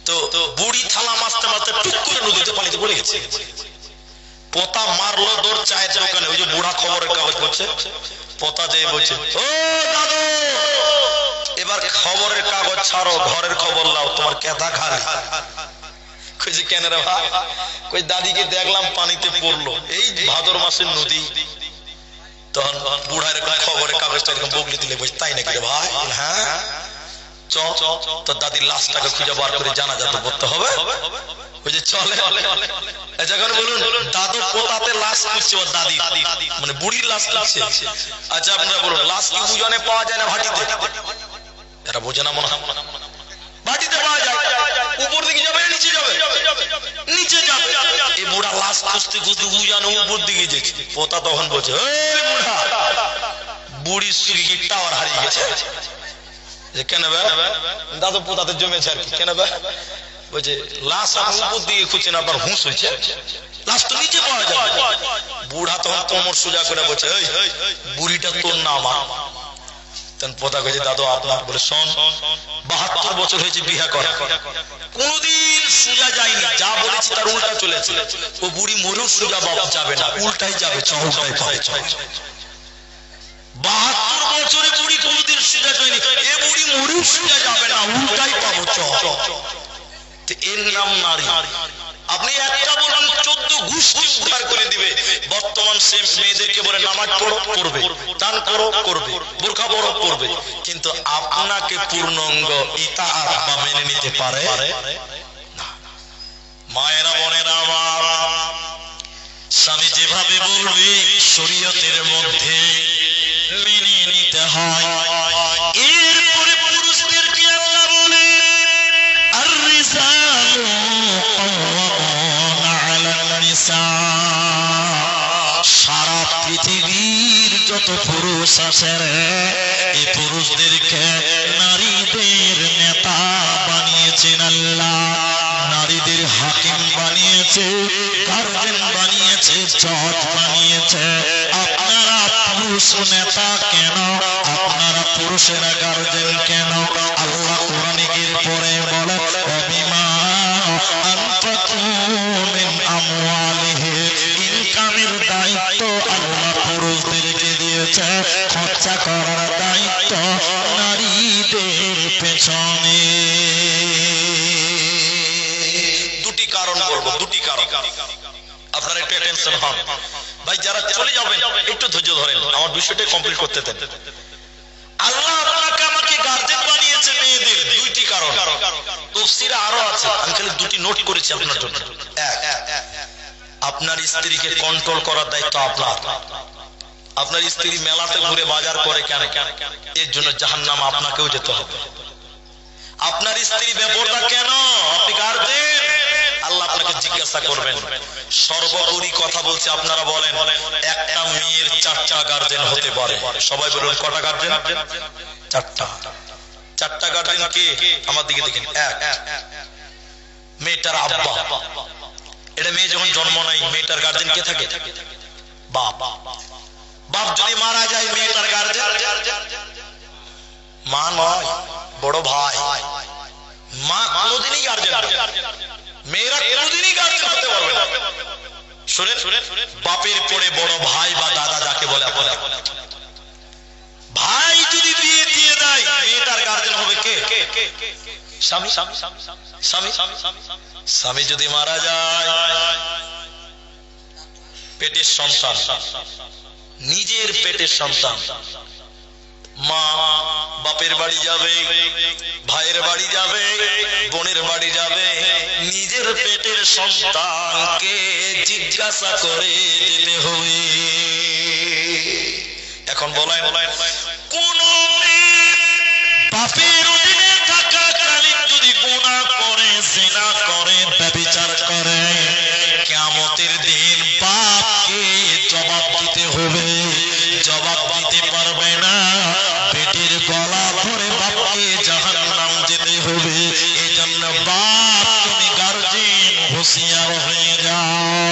তো বুড়ি থালা মাছতে মাছতে টুক করে নদীতে পানিতে পড়ে গেছে। পোতা মারলো দৌড় চায়ের দোকানে। ওই যে বুড়া খবরের কাগজ পড়ছে, পোতা যেয়ে বলছে, ও দাদু এবার খবরের কাগজ ছাড়ো, ঘরের খবর লাও, তোমার কেদা খালি। কইছে কেন রে ভাই? কই দাদিকে দেখলাম পানিতে পড়লো, এই ভাদর মাসের নদী। তখন বুড়ার খবরের কাগজটা এরকম বগলি দিলে বলছে, তাই নাকি রে ভাই? হ্যাঁ, চ তোর দাদির লাশটাকে খুঁজে বার করে জানাজা তো করতে হবে। ওই যে চলে যখন বলুন দাদু পোতাতে লাশ খুঁজছে, ওর দাদি মানে বুড়ির লাশ খুঁজছে। আচ্ছা আপনারা বলুন, লাশ কি উজনে পাওয়া যায় না ভাটিতে? এরা বোঝে না মনে হয়। ভাটিতে পাওয়া যায়, উপর দিকে যাবে নিচে যাবে? নিচে যাবে। এই বুড়া লাশ খুঁজতে খুঁজতে উজানে উপর দিকে যেছে। পোতা তখন বলছে, এই বুড়া, বুড়ির সুগি টাওয়ার হারিয়ে গেছে। কেন দাদু পোতাতে জমেছে আর কি, কেন বলছে লাশ উপর দিকে খুঁজছেন, আপনার হুঁশ হয়েছে, লাশ তো নিচে পাওয়া যায়। বুড়া তখন কোমর সোজা করে বলছে, বুড়িটা তোর না আমার। তখন পোতা কইছে, দাদু আপনার। বলে শোন, 72 বছর হয়েছে বিয়ে করা, কোনদিন সোজা যায়নি, যা বলেছি তার উল্টা চলেছে। ও বুড়ি মরেও সোজা যাবে না, উল্টাই যাবে, চৌটাই পাবে। 72 বছরে বুড়ি কোনদিন সোজা যায়নি, এ বুড়ি মরেও সোজা যাবে না, উল্টাই পাবো। এর নাম নারী। আপনি একটা বলবেন 14 গোষ্ঠী উদ্ধার করে দিবে। বর্তমান সে মেয়েদেরকে বলে নামাজ পড়ো, পড়বে, দান করো, করবে, বোরকা পরো, পড়বে, কিন্তু আপনাকে পূর্ণাঙ্গ ইতাআত বা মেনে নিতে পারে না। মায়েরা বোনেরা আমার, স্বামী যেভাবে বলবে শরীয়তের মধ্যে মেনে নিতে হয়। এরপরে পুরুষদেরকে আল্লাহ বলে, আর-রিজালু কাওয়ামুনা আলান নিসা। সারা পৃথিবীর যত পুরুষ আছে, এই পুরুষদেরকে নারীদের নেতা বানিয়েছেন আল্লাহ, নারীদের হাকিম বানিয়েছে, গার্জেন বানিয়েছে, জজ বানিয়েছে। আপনারা পুরুষ নেতা কেন? পুরুষেরা গার্জেন কেন? আল্লাহ কোরআনে এরপরে বলে অবিমা আনফাকু মিন আমওয়ালিহিম, ইনকামের দায়িত্ব আল্লাহ পুরুষদেরকে দিয়েছে, খরচা করার দায়িত্ব নারীদের পেছনে। দুটি কারণ বলবো, দুটি কারণ, আপনারা একটু অ্যাটেনশন হন ভাই। যারা চলে যাবেন একটু ধৈর্য ধরেন, আমার বিষয়টা কমপ্লিট করতে দেন। আল্লাহ আপনাকে আমাকে গার্জেন বানিয়েছে মেয়েদের, দুইটি কারণ। তাফসীরে আরো আছে, আমি খালি দুটি নোট করেছি আপনার জন্য। এক, আপনার স্ত্রীকে কন্ট্রোল করার দায়িত্ব আপনার। আপনার স্ত্রী মেলাতে ঘুরে বাজার করে কেন? এর জন্য জাহান্নামে আপনাকেও যেতে হবে। আপনার স্ত্রী বেপরদা কেন? আপনি গার্জেন, আল্লাহ আপনাকে জিজ্ঞাসা করবেন। সর্বোপরি কথা বলছে, আপনারা বলেন একটা মেয়ের 4টা গার্জেন হতে পারে। সবাই বলুন কটা গার্জেন? 4টা। 4টা গার্জেন কে? আমার দিকে দেখেন। এক, মেয়েটার আব্বা। এটা মেয়ে যখন জন্ম নেয় মেয়েটার গার্জেন কে থাকে? বাপ। বাপ যদি মারা যায় মেয়েটার গার্জেন মা নয়, বড় ভাই। মা কোনদিনই গার্জেন, মেয়েরা কোনদিনই গার্জেন হতে পারবে না। শুনেন, বাপের পরে বড় ভাই বা দাদা যাকে বলে আপনারা। ভাই যদি বিয়ে দিয়ে দেয় মেয়েটার গার্জেন হবে কে? স্বামী। স্বামী স্বামী যদি মারা যায় পেটের সন্তান, নিজের পেটের সন্তান, মা বাপের বাড়ি যাবে, ভাইয়ের বাড়ি যাবে, বোনের বাড়ি যাবে, নিজের পেটের সন্তানকে জিজ্ঞাসা করে যেতে হবে। এখন বলেন কোন বাপের অধীনে থাকাকালীন যদি গুনাহ করে, জিনা করে, ব্যভিচার করে, কিয়ামতের দিন বাপকে জবাব দিতে হবে। জবাব দিতে পারবে না, পেটের গলা ধরে বাপকে জাহান্নাম যেতে হবে। এজন্য বাপ তুমি গার্জেন হুঁশিয়ার হয়ে যাও।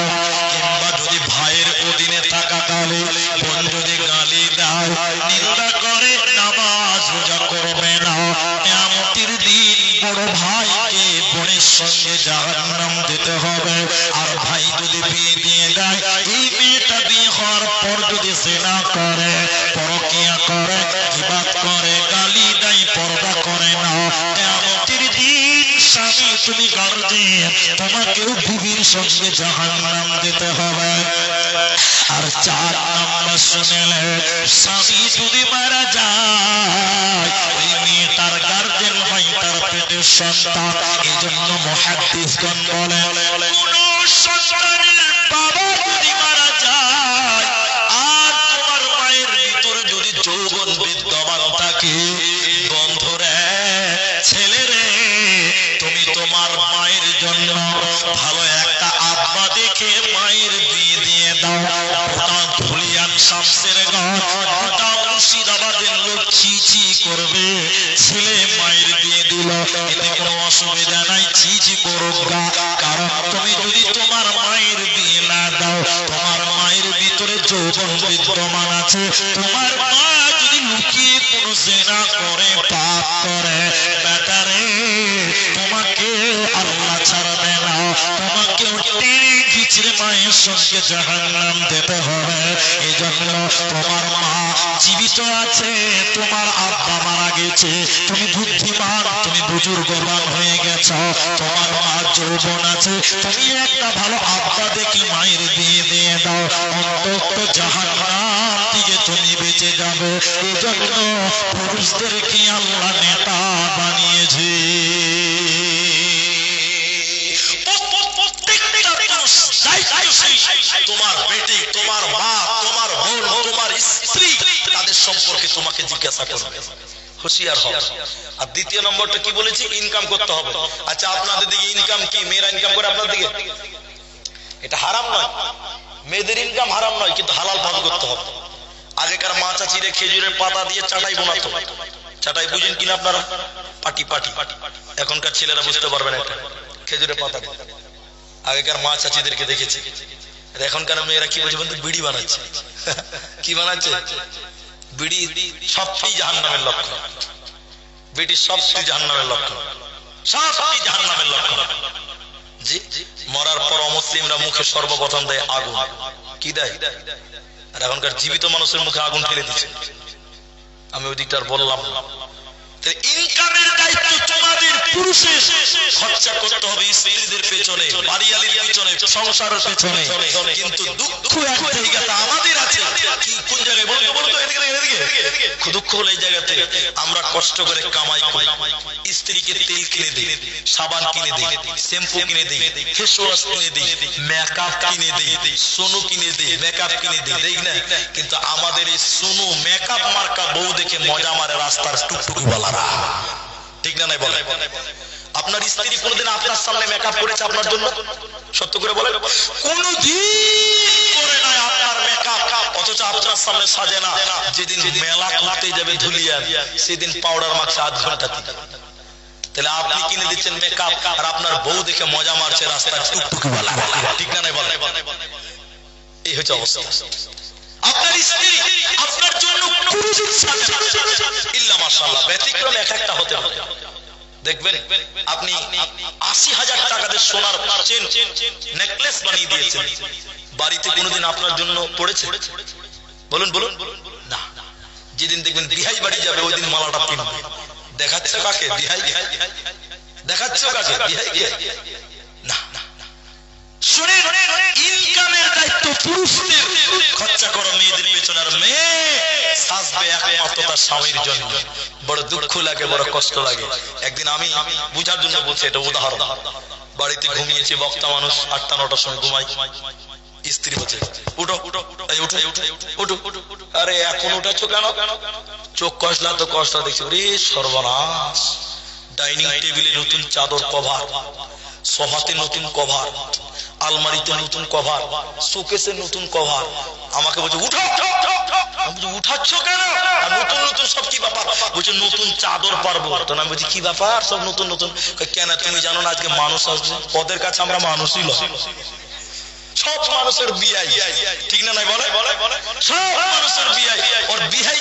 কিংবা যদি ভাইয়ের অধীনে থাকাকালে বোন যদি গালি দেয়, নিন্দা করে, নামাজ রোজা করবে না, কিয়ামতের দিন বড় ভাইকে বোনের সঙ্গে জাহান্নাম যেতে হবে। আর ভাই যদি বিয়ে দিয়ে দেয়, এই মেয়েটা বিয়ে হওয়ার পর যদি জিনা করে, পরকিয়া করে, গীবাত করে, গালি দেয়, পর্দা করে না, কিয়ামতের দিন স্বামী তুমি গার্জেন, তোমাকেও বিবির সঙ্গে জাহান্নাম যেতে হবে। আর 4 নম্বর শুনেলে, স্বামী যদি মারা যায় ওই মেয়েটার গার্জেন হয় তার পেটের সন্তান। এই জন্য মুহাদ্দিসগণ বলেন কোন সন্তানের বাবা যদি মারা যায় আর তোমার মায়ের ভিতরে যদি যৌবন বিদ্যমান থাকে, বন্ধুরে, ছেলেরে, তুমি তোমার মায়ের জন্য ভালো একটা আব্বা দেখে মায়ের বিয়ে দিয়ে দাও। ওটা ধুলিয়ান শামসের ঘর, ওটা মুর্শিদাবাদের লোক ছি ছি করবে, ছেলে মায়ের বিয়ে দিল, এতে কোনো অসুবিধা নাই, ছি ছি করুক গা। কারণ তুমি যদি তোমার মায়ের বিয়ে না দাও, তোমার মায়ের ভিতরে যৌবন বিদ্যমান আছে, তোমার মা যদি লুকিয়ে কোনো জিনা করে, পাপ করে, বেটারে তোমাকে আল্লাহ ছাড়বে না, তোমাকে টেনে খিচড়ে মায়ের সঙ্গে জাহান্নাম যেতে হবে। এই জন্য তোমার মা জীবিত আছে, তোমার আব্বা মারা গেছে, তুমি বুদ্ধিমান, তুমি বুজুর্গবান হয়ে গেছ, তোমার মা যৌবন আছে, তুমি একটা ভালো আব্বা দেখে মায়ের বিয়ে দিয়ে দাও, অন্তত জাহান্নাম থেকে তুমি বেঁচে যাবে। এই জন্য পুরুষদেরকে আল্লাহ নেতা বানিয়েছে। তোমার বেটি, তোমার মা, তোমার বোন, তোমার স্ত্রী, তাদের সম্পর্কে তোমাকে জিজ্ঞাসা করবে, হুঁশিয়ার হও। আর দ্বিতীয় নম্বরটা কি বলেছি? ইনকাম করতে হবে। আচ্ছা আপনাদের দিকে ইনকাম কি? মেয়েরা ইনকাম করে আপনার দিকে? এটা হারাম নয়, মেয়েদের ইনকাম হারাম নয়, কিন্তু হালাল ভাবে করতে হবে। আগেকার মা চাচিরে খেজুরের পাতা দিয়ে চাটাই বোনাতো। চাটাই বুঝেন কিনা আপনারা? পাটি পাটি। এখনকার ছেলেরা বুঝতে পারবেন এটা, খেজুরের পাতা। আগেকার মা চাচিদেরকে দেখেছি। এখনকার মেয়েরা কি বলছে বলতে? বিড়ি বানাচ্ছে। কি বানাচ্ছে? বিড়ি সবই জাহান্নামের লক্ষণ, বিড়ি সবই জাহান্নামের লক্ষণ, সবই জাহান্নামের লক্ষণ। জি, মরার পর অমুসলিমরা মুখে সর্বপ্রথম দেয় আগুন। কি দেয়? আর এখনকার জীবিত মানুষের মুখে আগুন ঠেলে দিচ্ছে। আমি ওই দিকটা বললাম না। ইনকামের দায়িত্ব তোমাদের পুরুষের, খরচা করতে হবে স্ত্রীদের পেছনে, বাড়িয়ালির পেছনে, সংসারের পেছনে। কিন্তু দুঃখ এক জায়গাতে আমাদের আছে। কি কোন জায়গায় বলতো বলতো? এদিকে দুঃখ হলো এই জায়গাতে আমরা কষ্ট করে কামাই করি, স্ত্রীকে তেল কিনে দিই, সাবান কিনে দিই, শ্যাম্পু কিনে দিই, ফেস ওয়াশ কিনে দিই, মেকআপ কিনে দিই, সোনু কিনে দিই, মেকআপ কিনে দিই, দেখ না? কিন্তু আমাদের এই সোনু মেকআপ মার্কা বউ দেখে মজা মারে রাস্তার টুকটুকি বলা। ঠিক না? নাই বলে? আপনার স্ত্রী কোনদিন আপনার সামনে মেকআপ করেছে আপনার জন্য? সত্য করে বলেন। কোনদিন করে নাই আপনার মেকআপ, অথচ আপনার সামনে সাজে না। যেদিন মেলা করতে যাবে ধুলিয়ান, সেদিন পাউডার মাখছে আধ ঘন্টা। তাহলে আপনি কিনে দিচ্ছেন মেকআপ, আর আপনার বউ দেখে মজা মারছে রাস্তার টুকটুকি বলা। ঠিক না? নাই বলে? এই হচ্ছে অবস্থা। আপনার স্ত্রী আপনার জন্য ইল্লা মাশাআল্লাহ ব্যতিক্রম এক একটা হতে হবে। দেখবেন আপনি ৮০,০০০ টাকা দিয়ে সোনার চেন নেকলেস বানিয়ে দিয়েছেন, বাড়িতে কোনোদিন আপনার জন্য পড়েছে? বলুন বলুন না। যেদিন দেখবেন বিহাই বাড়ি যাবে ওই দিন মালাটা পিনবে। দেখাচ্ছে কাকে? বিহাই। দেখাচ্ছে কাকে? বিহাই না। শুনেন, ইনকামের দায়িত্ব পুরুষদের। খরচা করো মেয়েদের পেছনে, আর মেয়ে সাজবে একমাত্র তার স্বামীর জন্য। বড় দুঃখ লাগে, বড় কষ্ট লাগে। একদিন আমি বুঝার জন্য বলছি, এটা উদাহরণ। বাড়িতে ঘুমিয়েছি, বক্তা মানুষ ৮টা-৯টার সময় ঘুমাই। স্ত্রী বলছে উঠো উঠো উঠো উঠো উঠো। আরে এখন উঠাচ্ছ কেন? চোখ কষলা তো কষ্ট দেখছি। রে সর্বনাশ! ডাইনিং টেবিলে নতুন চাদর কভার, সোফাতে নতুন কভার, আলমারিতে নতুন কভার, শোকেসে নতুন কভার। আমাকে বলছে উঠো। আমি বলছি উঠাচ্ছ কেন? আর নতুন নতুন সব কি ব্যাপার? বলছে নতুন চাদর পারবো। তখন আমি বলছি কি ব্যাপার সব নতুন নতুন? কেন তুমি জানো না আজকে মানুষ আসবে? ওদের কাছে আমরা মানুষই নয়, সব মানুষের বিয়াই। ঠিক না? নাই বলে? সব মানুষের বিয়াই। ওর বিয়াই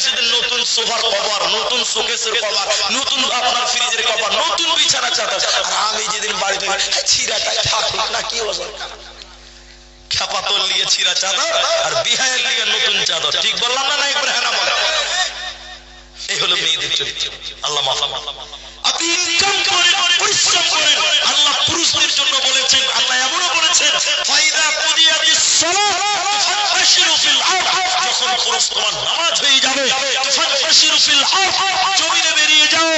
যেদিন নতুন সোফার কভার, নতুন শোকেসের কভার, নতুন আপনার ফ্রিজের কভার, নতুন বিছানা চাদর। আমি যেদিন বাড়িতে ছিঁড়াটাই থাকুক না, কি হবে? খেপাতল নিয়ে ছিঁড়া চাদর, আর বিহাইয়ের নিয়ে নতুন চাদর। ঠিক বললাম না? না একবার হ্যাঁ না বলে? এই হলো মেয়েদের চরিত্র। আল্লাহ মাফ করুন। আপনি ইনকাম করেন, পরিশ্রম করেন। আল্লাহ পুরুষদের জন্য বলেছেন, আল্লাহ এমনও বলেছেন ফাইদা কুদিয়াতিস সালাত ফানতাশিরু ফিল আরদ। যখন পুরুষ তোমার নামাজ হয়ে যাবে, ফানতাশিরু ফিল আরদ, জমিনে বেরিয়ে যাও।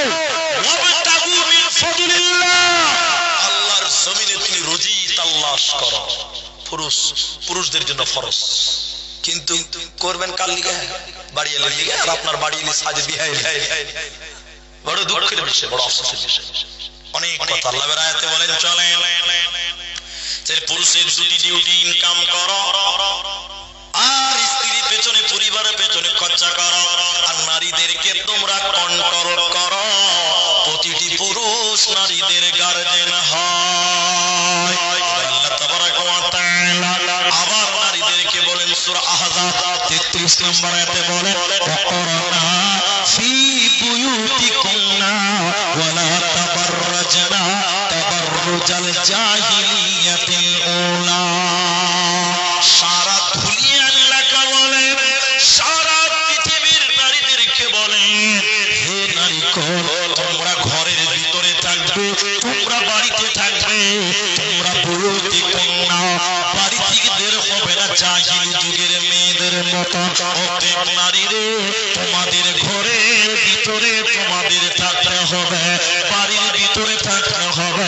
ওয়াবতাগু মিন ফাদলিল্লাহ, আল্লাহর জমিনে তুমি রুজি তালাশ করো। পুরুষদের জন্য ফরজ। কিন্তু করবেন কার লিগে? বাড়িয়ালির লিগে। আর আপনার বাড়িয়ালি সাজে বিহাই। বড় দুঃখের বিষয়, বড় আফসোসের বিষয়। অনেক কথা আল্লাহর আয়াতে বলেন চলেন পুরুষের দুটি ডিউটি, ইনকাম করো আর স্ত্রীর পেছনে, পরিবারের পেছনে খরচা করো। আর নারীদেরকে তোমরা কন্ট্রোল করো। প্রতিটি পুরুষ নারীদের গার্জেন হয়। আল্লাহ তাবারাকা ওয়া তাআলা আবার নারীদেরকে বলেন সূরা আহজাব 33 নম্বর আয়াতে বলেন ওয়াকরনা ফি বুয়ুতিকুন্না ওয়ালা তাবাররাজনা তাবাররুজাল জাহিলিয়াতিল উলা। সারা দুনিয়া আল্লাহকে বলেন, সারা পৃথিবীর নারীদেরকে বলেন, হে নারীগণ তোমরা ঘরের ভিতরে থাকবে, তোমরা বাড়িতে থাকবে, তোমরা বুয়ুতিকুন্না বাড়ি থেকে বের হবে না জাহিলি যুগের মেয়েদের মতো। অতএব নারীরে তোমাদের ঘরের ভিতরে তোমাদের থাকতে হবে, বাড়ির ভিতরে থাকতে হবে।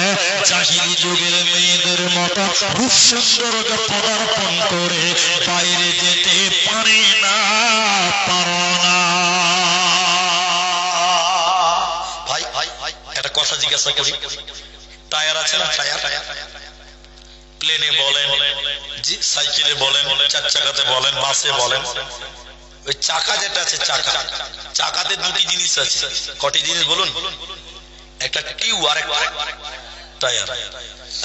জাহিলি যুগের মেয়েদের মতো খুব সুন্দরকে পদার্পণ করে বাইরে যেতে পারে না, পারো না। ভাই একটা কথা জিজ্ঞাসা করি, টায়ার আছে না? টায়ার প্লেনে বলেন, সাইকেলে বলেন, চার চাকাতে বলেন, বাসে বলেন, ওই চাকা যেটা আছে, চাকাতে দুটি জিনিস আছে। কটি জিনিস বলুন? একটা টিউ আর একটা টায়ার।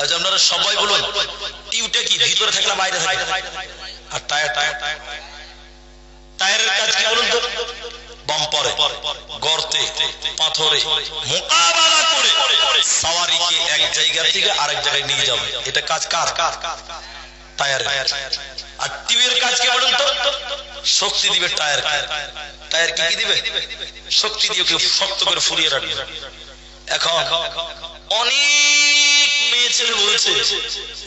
আচ্ছা আপনারা সবাই বলুন, টিউটা কি ভিতরে থাকে না বাইরে থাকে? আর টায়ার টায়ারের কাজ কি বলুন তো? বাম্পারে, গর্তে, পাথরে মোকাবেলা করে সওয়ারিকে এক জায়গা থেকে আরেক জায়গায় নিয়ে যাবে। এটা কাজ কার? টায়ারের। আর টিউবের কাজ কি বলুন তো? শক্তি দিবে টায়ার। টায়ার কি দিবে? শক্তি দিয়ে কেউ শক্ত করে ফুরিয়ে রাখবে। এখন অনেক মেয়ে ছেলে বলছে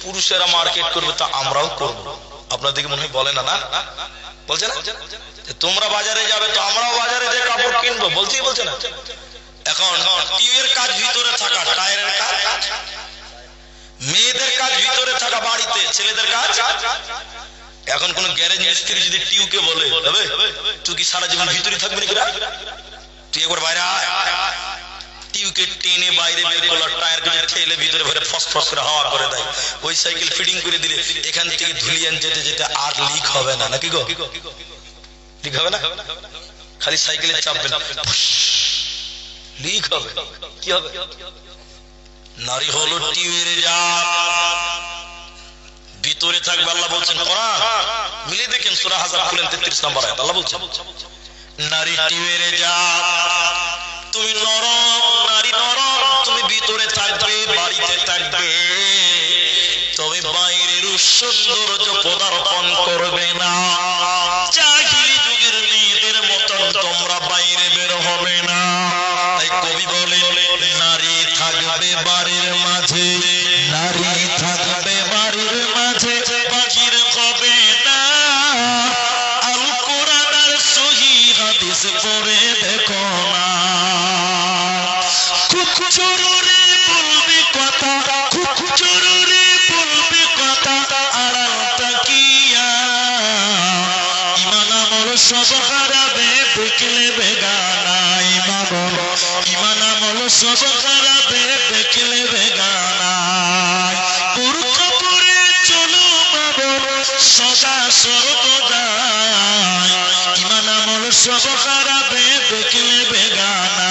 পুরুষেরা মার্কেট করবে, তা আমরাও করব। আপনাদেরকে মনে হয় বলে না? না বলছে না? তোমরা বাজারে যাবে তো আমরাও বাজারে যে কাপড় কিনবো, বলতেই বলছে না? এখন টিউবের কাজ ভিতরে থাকা, টায়ারের কাজ, মেয়েদের কাজ ভিতরে থাকা বাড়িতে, ছেলেদের কাজ। এখন কোন গ্যারেজ মিস্ত্রি যদি টিউকে বলে তুই কি সারা জীবন ভিতরে থাকবি নাকি? তুই একবার বাইরে টিউকে টেনে বাইরে বের করলো, টায়ারকে ঠেলে ভিতরে ভরে ফসফস করে হাওয়া করে দেয়। ওই সাইকেল ফিটিং করে দিলে এখান থেকে ধুলিয়ান যেতে যেতে আর লিক হবে না, নাকি গো? লিক হবে না? খালি সাইকেলে চাপবেন, লিক হবে। কি হবে? নারী হলো টিউবের জাত, ভিতরে থাকবে। আল্লাহ বলছেন কোরআন মিলে দেখেন সূরা হাজার খুলেন 33 নম্বর আয়াত। আল্লাহ বলছেন নারী টিউবের জাত, তুমি নরম, নারী নরম, তুমি ভিতরে থাকবে, বাড়িতে থাকবে, তবে বাইরের সৌন্দর্য পদার্পণ করবে না। জাহিলি যুগের মেয়েদের মতন তোমরা বাইরে বের হবে না। তাই কবি বলে নারী থাকবে বাড়ির মাঝে, নারী থাকবে বাড়ির মাঝে, বাহির হবে না। আল কোরআন আর সহিহ হাদিস পড়ে দেখো না। খুব জরুরি বলবি কথা, খুব জরুরি বলবি কথা, আড়াল তাকিয়া ইমান আমল সব হারাবে দেখলে বেগানা। ইমান আমল সব হারাবে দেখলে বেগানা। বুরকা পরে চলো বাবর সদা সর্বদাই, ইমান আমল সব হারাবে দেখলে বেগানা।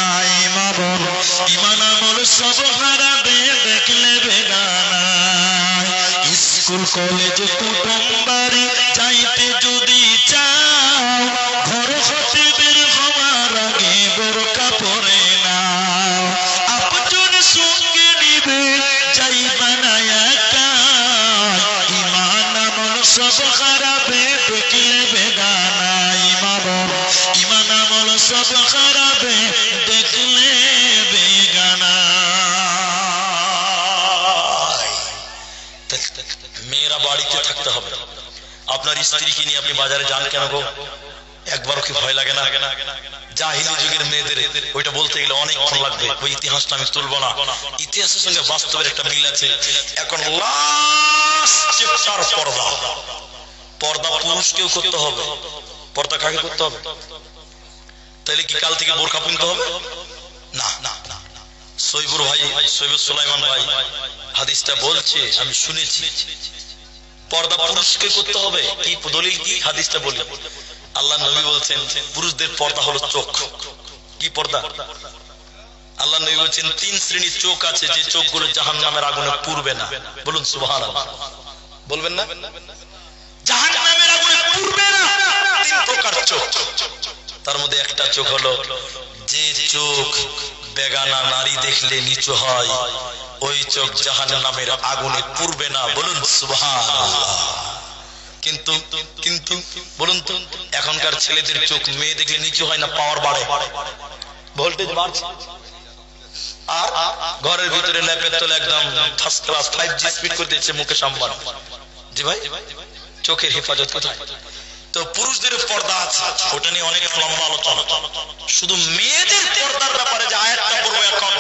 ইমান আমল সব হারাবে দেখলে বেগানা। স্কুল কলেজ কুটুম বাড়ি যাইতে যদি চাও, ঘর হতে বের হওয়ার আগে বোরকা পরে নাও। আপন সঙ্গে নিবে যাইবা না একা, ইমান আমল সব হারাবে দেখলে বেগানা। ইমান আমল সব হারাবে দেখলে বেগানা। মেয়েরা বাড়িতে থাকতে হবে। আপনার স্ত্রীকে নিয়ে আপনি বাজারে যান কেন গো? একবারও কি ভয় লাগে না? জাহিলি যুগের মেয়েদের ওইটা বলতে গেলে অনেকক্ষণ লাগবে, ওই ইতিহাসটা আমি তুলবো না। ইতিহাসের সঙ্গে বাস্তবের একটা মিল আছে। এখন লাস্ট চ্যাপ্টার পর্দা। পর্দা পুরুষকেও করতে হবে। পর্দা কাকে করতে হবে? তাহলে কি কাল থেকে বোরকা পিনতে হবে? না না না। সৈবুর ভাই, সৈবুর সুলাইমান ভাই হাদিসটা বলছে, আমি শুনেছি পর্দা পুরুষকে করতে হবে। কি দলিল? কি হাদিসটা বলি। আল্লাহ নবী বলছেন পুরুষদের পর্দা হলো চোখ। কি পর্দা? আল্লাহ নবী বলছেন 3 শ্রেণীর চোখ আছে, যে চোখগুলো জাহান্নামের আগুনে পুড়বে না। বলুন সুবহানাল্লাহ। বলবেন না? জাহান্নামের আগুনে পুড়বে না। 3 প্রকার চোখ। তার মধ্যে একটা চোখ হলো যে চোখ বেগানা নারী দেখলে নিচু হয়, ওই চোখ জাহান্নামের আগুনে পুড়বে না। বলুন সুবহানাল্লাহ। কিন্তু কিন্তু বলুন তো, এখনকার ছেলেদের চোখ মেয়ে দেখলে নিচু হয় না, পাওয়ার বাড়ে, ভোল্টেজ বাড়ছে। আর ঘরের ভিতরে ল্যাপের তলে একদম ফার্স্ট ক্লাস 5G স্পিড করে দিচ্ছে মুকেশ আম্বানি। জি ভাই, চোখের হেফাজত কোথায়? তো পুরুষদের পর্দা আছে, ওটা নিয়ে অনেক লম্বা আলোচনা। শুধু মেয়েদের পর্দার ব্যাপারে যে আয়াতটা পড়বো এখন,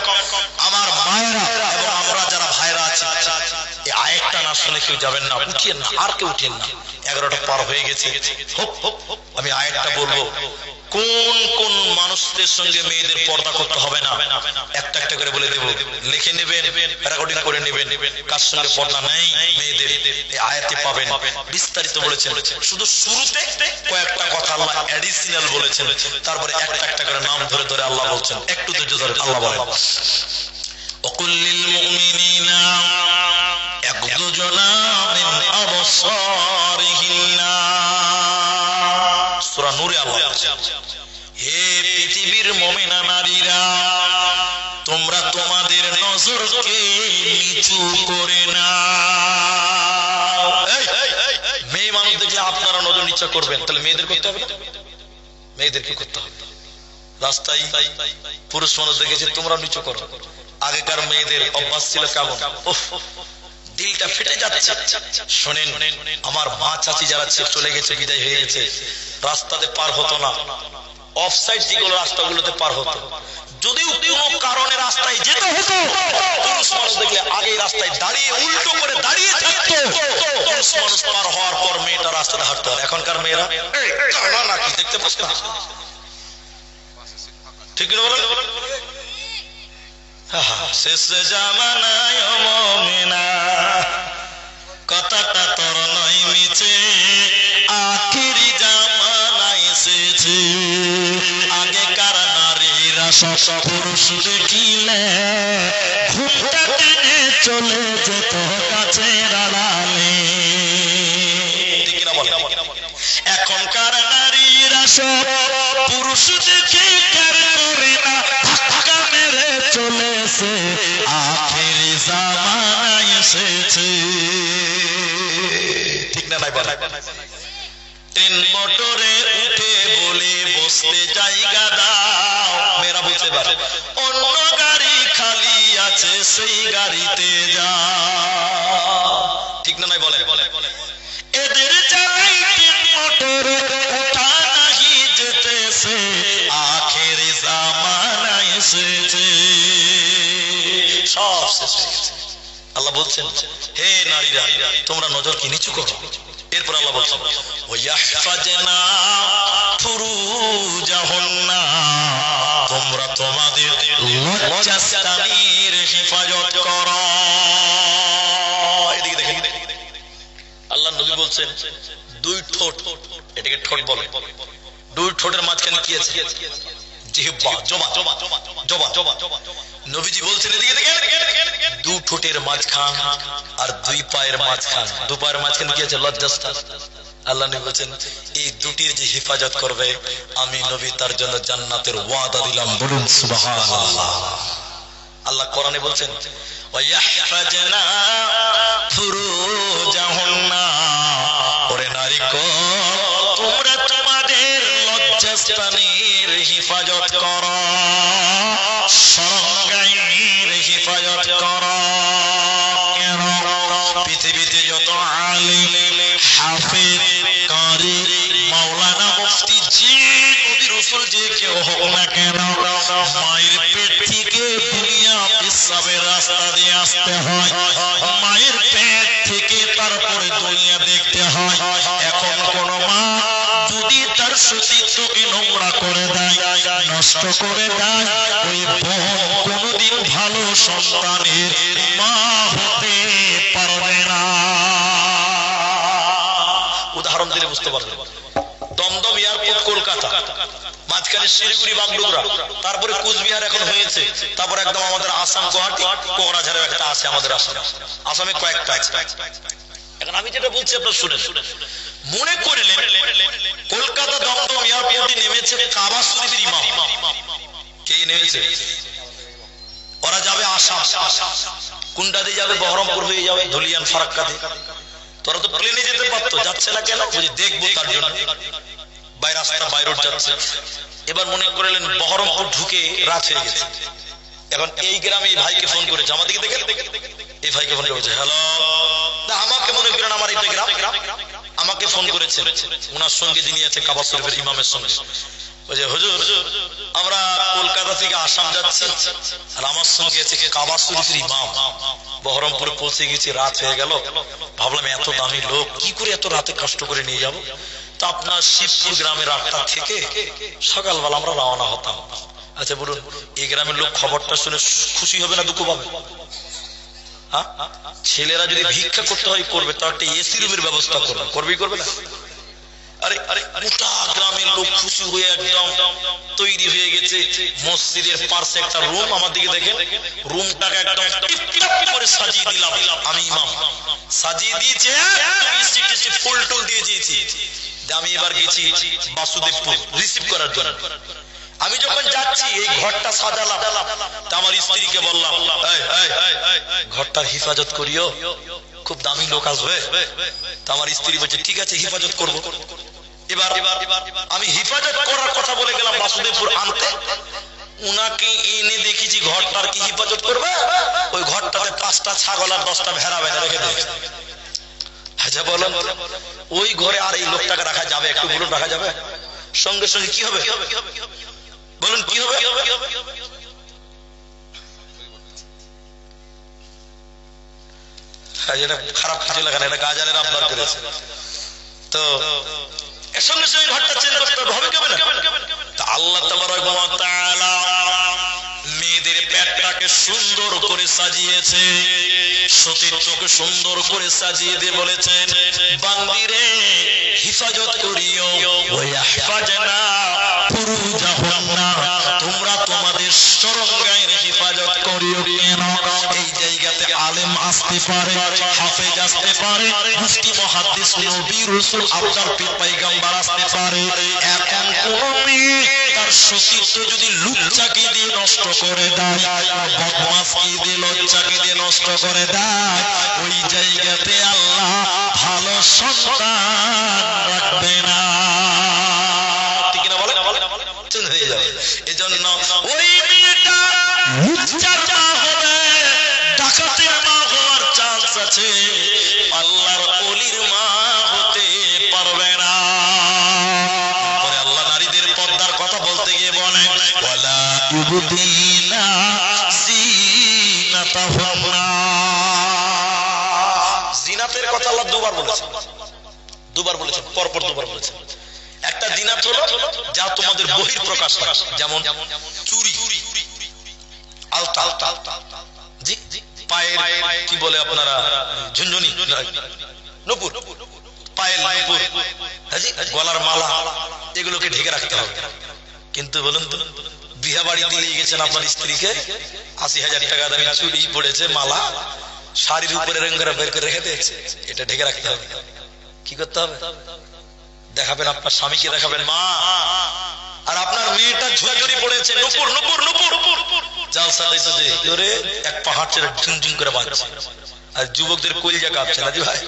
আমার মায়েরা এবং আমরা যারা ভাইরা আছি, এই আয়াতটা না শুনে কেউ যাবেন না, উঠিয়েন না, আর কেউ উঠেন না। 11টা পার হয়ে গেছে। আমি আয়াতটা বলবো, কোন কোন মানুষদের সঙ্গে মেয়েদের পর্দা করতে হবে না একটা একটা করে বলে দেব। লিখে নেবেন, রেকর্ডিং করে নেবেন। কার সঙ্গে পর্দা নেই মেয়েদের, এই আয়াতে পাবেন। বিস্তারিত বলেছেন। শুধু শুরুতে কয়েকটা কথা আল্লাহ অ্যাডিশনাল বলেছেন, তারপরে একটা একটা করে নাম ধরে ধরে আল্লাহ বলছেন। একটু ধৈর্য ধরে আল্লাহ বলেন, وقل للمؤمنين يغضضن من أبصارهن। সূরা নূরে পৃথিবীর মুমিনা নারীরা তোমরা তোমাদের নজরকে নিচু করে না। মেয়ে মানুষ দেখলে আপনারা নজর নিচু করবেন, তাহলে মেয়েদের করতে হবে না? মেয়েদের কি করতে হবে? রাস্তায় পুরুষ মানুষ দেখেছে তোমরা নিচু করো। আগেকার মেয়েদের অভ্যাস ছিল কেমন, দিলটা ফেটে যাচ্ছে। শোনেন, আমার মা চাচি যারা চলে গেছে, বিদায় হয়ে গেছে, রাস্তাতে পার হতো না, অফ সাইড যেগুলো রাস্তাগুলোতে পার হতো। যদিও কোনো কারণে রাস্তায় যেতে হতো, পুরুষ মানুষ দেখলে আগে রাস্তায় দাঁড়িয়ে উল্টো করে দাঁড়িয়ে থাকতো। পুরুষ মানুষ পার হওয়ার পর মেয়েটা রাস্তাতে হাঁটতো। আর এখনকার মেয়েরা নাকি দেখতে পাচ্ছ না? ঠিক না বলেন? শেষ জামানায় মুমিনা কথাটা তোর নয় মিছে, আখিরি জামানায় এসেছে। আগেকার নারীরা সব পুরুষ দেখিলে ঘুমটা টেনে চলে যেত গাছের আড়ালে। এখনকার নারীরা সব পুরুষ দেখে কেয়ার করে না, ধাক্কা মেরে চলেছে, আখেরি জামানায় এসেছে। ঠিক না? নাই বলে ট্রেন মোটরে উঠে বলে বসতে জায়গা দাও, মেয়েরা বুঝতে পারে অন্য গাড়ি খালি আছে সেই গাড়িতে যা। ঠিক না? নাই বলে এদের চাই ট্রেন মোটরে ওঠা নাহি যেতেছে, আখেরি জামানায় এসেছে, সব শেষ হয়ে গেছে। আল্লাহ বলছেন, হে নারীরা তোমরা নজর কি নিচু করো। এরপর আল্লাহ বলছেন, ওয়াহফাজনা ফুরুজাহুন্না, তোমরা তোমাদের লজ্জাস্থানের হেফাজত করো। এদিকে দেখেন, আল্লাহ নবী বলছেন দুই ঠোঁট, এটাকে ঠোঁট বলে। দুই ঠোঁটের মাঝখানে কি আছে? জিহ্বা, জবান। নবীজি বলছেন এদিকে দেখেন, দু ঠোঁটের মাঝখান আর দুই পায়ের মাঝখান, দু পায়ের মাঝখানে কি আছে? লজ্জাস্থান। আল্লাহ নবী বলছেন এই দুটির যে হেফাজত করবে আমি নবী তার জন্য জান্নাতের ওয়াদা দিলাম। বলুন সুবহানাল্লাহ। আল্লাহ কোরআনে বলছেন, ওয়াহফাজনা ফুরুজাহুন্না, ওরে নারী তোমরা তোমাদের লজ্জাস্থানের হেফাজত করো, শরঙ্গাইনের হেফাজত করো। কেন? পৃথিবীতে যত আলিম, হাফেজ, কারি, মাওলানা, মুফতি, যে নবী রাসূল যে কেউ হোক না কেন, মায়ের পেট থেকে দুনিয়া পেশাবের রাস্তা দিয়ে আসতে হয়, মায়ের পেট থেকে তারপরে দুনিয়া দেখতে হয়। এখন কোন মা যদি তার সতীত্বকে নোংরা করে দেয়, নষ্ট করে দেয়, ওই বোন কোনদিন ভালো সন্তানের মা হতে পারবে না। উদাহরণ দিলে বুঝতে পারবে। দমদম এয়ারপোর্ট কলকাতা, মাঝখানে শিলিগুড়ি, বাগডোগরা, তারপরে কুচবিহার এখন হয়েছে, তারপর একদম আমাদের আসাম, গুয়াহাটি, কোকরাঝারের একটা আছে আমাদের আসামে কয়েকটা। এখন আমি যেটা বলছি আপনারা শুনেন। মনে করলেন কলকাতা দমদম এয়ারপোর্টে নেমেছে কাবা শরীফের ইমাম। কে নেমেছে? ওরা যাবে আসাম। কোনটা দিয়ে যাবে? বহরমপুর হয়ে যাবে, ধুলিয়ান, ফারাক্কা দিয়ে। তোরা তো প্লেনে যেতে পারতো, যাচ্ছে না কেন? বুঝি দেখবো তার জন্য বাই রাস্তা বাই রোড যাচ্ছে। এবার মনে করলেন বহরমপুর ঢুকে রাত হয়ে গেছে। এখন এই গ্রামে এই ভাইকে ফোন করেছে, আমাদেরকে দেখে এই ভাইকে ফোন করেছে, হ্যালো, আমাকে মনে করেন আমার এটা গ্রাম, আমাকে ফোন করেছেন ওনার সঙ্গে যিনি আছে কাবা শরীফের ইমামের সঙ্গে। বলছে হুজুর আমরা কলকাতা থেকে আসাম যাচ্ছি, আর আমার সঙ্গে আছে কাবা শরীফের ইমাম। বহরমপুরে পৌঁছে গেছি, রাত হয়ে গেল। ভাবলাম এত দামি লোক কি করে এত রাতে কষ্ট করে নিয়ে যাব। তো আপনার শিবপুর গ্রামের 8টা থেকে সকালবেলা আমরা রওনা হতাম। আচ্ছা বলুন, এই গ্রামের লোক খবরটা শুনে খুশি হবে না দুঃখ পাবে? ছেলেরা যদি ভিক্ষা করতে হয় করবে, তার একটা এসি রুমের ব্যবস্থা করবে, করবেই করবে না? আরে আরে গোটা গ্রামের লোক খুশি হয়ে একদম তৈরি হয়ে গেছে। মসজিদের পাশে একটা রুম, আমার দিকে দেখেন, রুমটাকে একদম টিপটিপ করে সাজিয়ে দিলাম। আমি ইমাম সাজিয়ে দিয়েছে, ফুল টুল দিয়ে দিয়েছি। আমি এবার গেছি বাসুদেবপুর রিসিভ করার জন্য। আমি যখন যাচ্ছি যাচ্ছি, এই ঘরটা সাজালাম, তা আমার স্ত্রীকে বললাম ঘরটার হেফাজত করিও, খুব দামি লোক আসবে। তা আমার স্ত্রী বলছে ঠিক আছে হেফাজত করব। এবার আমি হেফাজত করার কথা বলে গেলাম বাসুদেবপুর আনতে, উনাকে এনে দেখেছি ঘরটার কি হেফাজত করবে, ওই ঘরটাতে 5টা ছাগল আর 10টা ভেড়া বেঁধে রেখে দিয়েছে। আচ্ছা বলুন ওই ঘরে আর এই লোকটাকে রাখা যাবে? একটু বলুন রাখা যাবে? সঙ্গে সঙ্গে কি হবে বলুন, কি হবে? এটা খারাপ কিছু লাগে না, এটা গাজালের আবদার করেছে তো সঙ্গে সঙ্গে ঘরটা চেঞ্জ করতে হবে কেমন? আল্লাহ তাবারক ওয়া তাআলা মেয়েদের পেটটাকে সুন্দর করে সাজিয়েছে, সতীত্বকে সুন্দর করে সাজিয়ে দিয়ে বলেছেন বান্দিরে হেফাজত করিও, ওয়াহফাজনা ফুরুজাহুন্না, তোমরা তোমাদের শরঙ্গায়ের হেফাজত করিও। কেন? এই জায়গাতে আলেম আসতে পারে, হাফেজ আসতে পারে, মুফতি মুহাদ্দিস নবী রাসূল আফজাল পীর পয়গম্বর আসতে পারে। এখন কোন মেয়ে তার সতীত্ব যদি লুচ্চাকে দিয়ে নষ্ট করে দেয়, বদমাশকে দিয়ে লজ্জাকে দিয়ে নষ্ট করে দেয়, ওই জায়গাতে আল্লাহ ভালো সন্তান রাখবে না। ঠিক না বলে? চুপ হয়ে যাবে। এজন্য ওই মেয়েটা লুচ্চার মা হবে, ডাকাতের মা হওয়ার চান্স আছে, আল্লাহর ওলির মা হতে পারবে না। পরে আল্লাহ নারীদের পর্দার কথা বলতে গিয়ে বলেন ওয়ালা ইউবদিনা জিনাতাহুন্না, জিনাতের কথা আল্লাহ দুবার বলেছেন, পরপর দুবার বলেছেন। একটা জিনাত হলো যা তোমাদের বহির প্রকাশ হয়, যেমন চুরি, আলতা, জি পায়ের কি বলে আপনারা ঝুনঝুনি, নূপুর, পায়ের নূপুর, গলার মালা, এগুলোকে ঢেকে রাখতে হবে। কিন্তু বলুন তো বিয়া বাড়িতে নিয়ে গেছেন আপনার স্ত্রীকে, 80,000 টাকা দামি চুড়ি পড়েছে, মালা শাড়ির উপরে রঙের বের করে রেখে দিয়েছে, এটা ঢেকে রাখতে হবে। কি করতে হবে? দেখাবেন আপনার স্বামীকে, দেখাবেন মা, আর আপনার মেয়েটা ঝুনঝুনি পড়েছে, নূপুর নূপুর নূপুর, জালসা দিয়েছে যে ওরে এক পাহাড় ছেড়ে ঝুনঝুন করে বাজছে, আর যুবকদের কলিজা কাঁপছে না জি ভাই।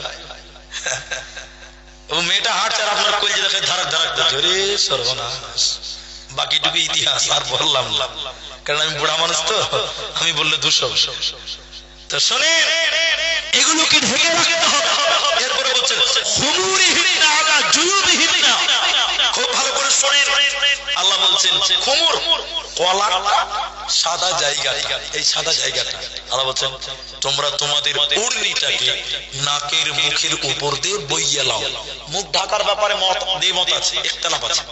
ও মেয়েটা হাঁটছে আর আপনার কলিজা দেখে ধারাক ধারাক করছে, ওরে সর্বনাশ। বাকিটুকু ইতিহাস আর বললাম না, কারণ আমি বুড়া মানুষ তো, আমি বললে 200। তো শোনেন এগুলোকে ঢেকে রাখতে হবে। এরপরে বলছেন খুমুরিহিন্না আলা জুয়ুবিহিন্না, খুব ভালো করে শোনেন। আল্লাহ বলছেন খুমুর কলার সাদা জায়গা, এই সাদা জায়গাটা আল্লাহ বলছেন তোমরা তোমাদের ওড়নিটাকে নাকের মুখের উপর দিয়ে বইয়ে লাও। মুখ ঢাকার ব্যাপারে মত আছে, ইখতিলাফ আছে,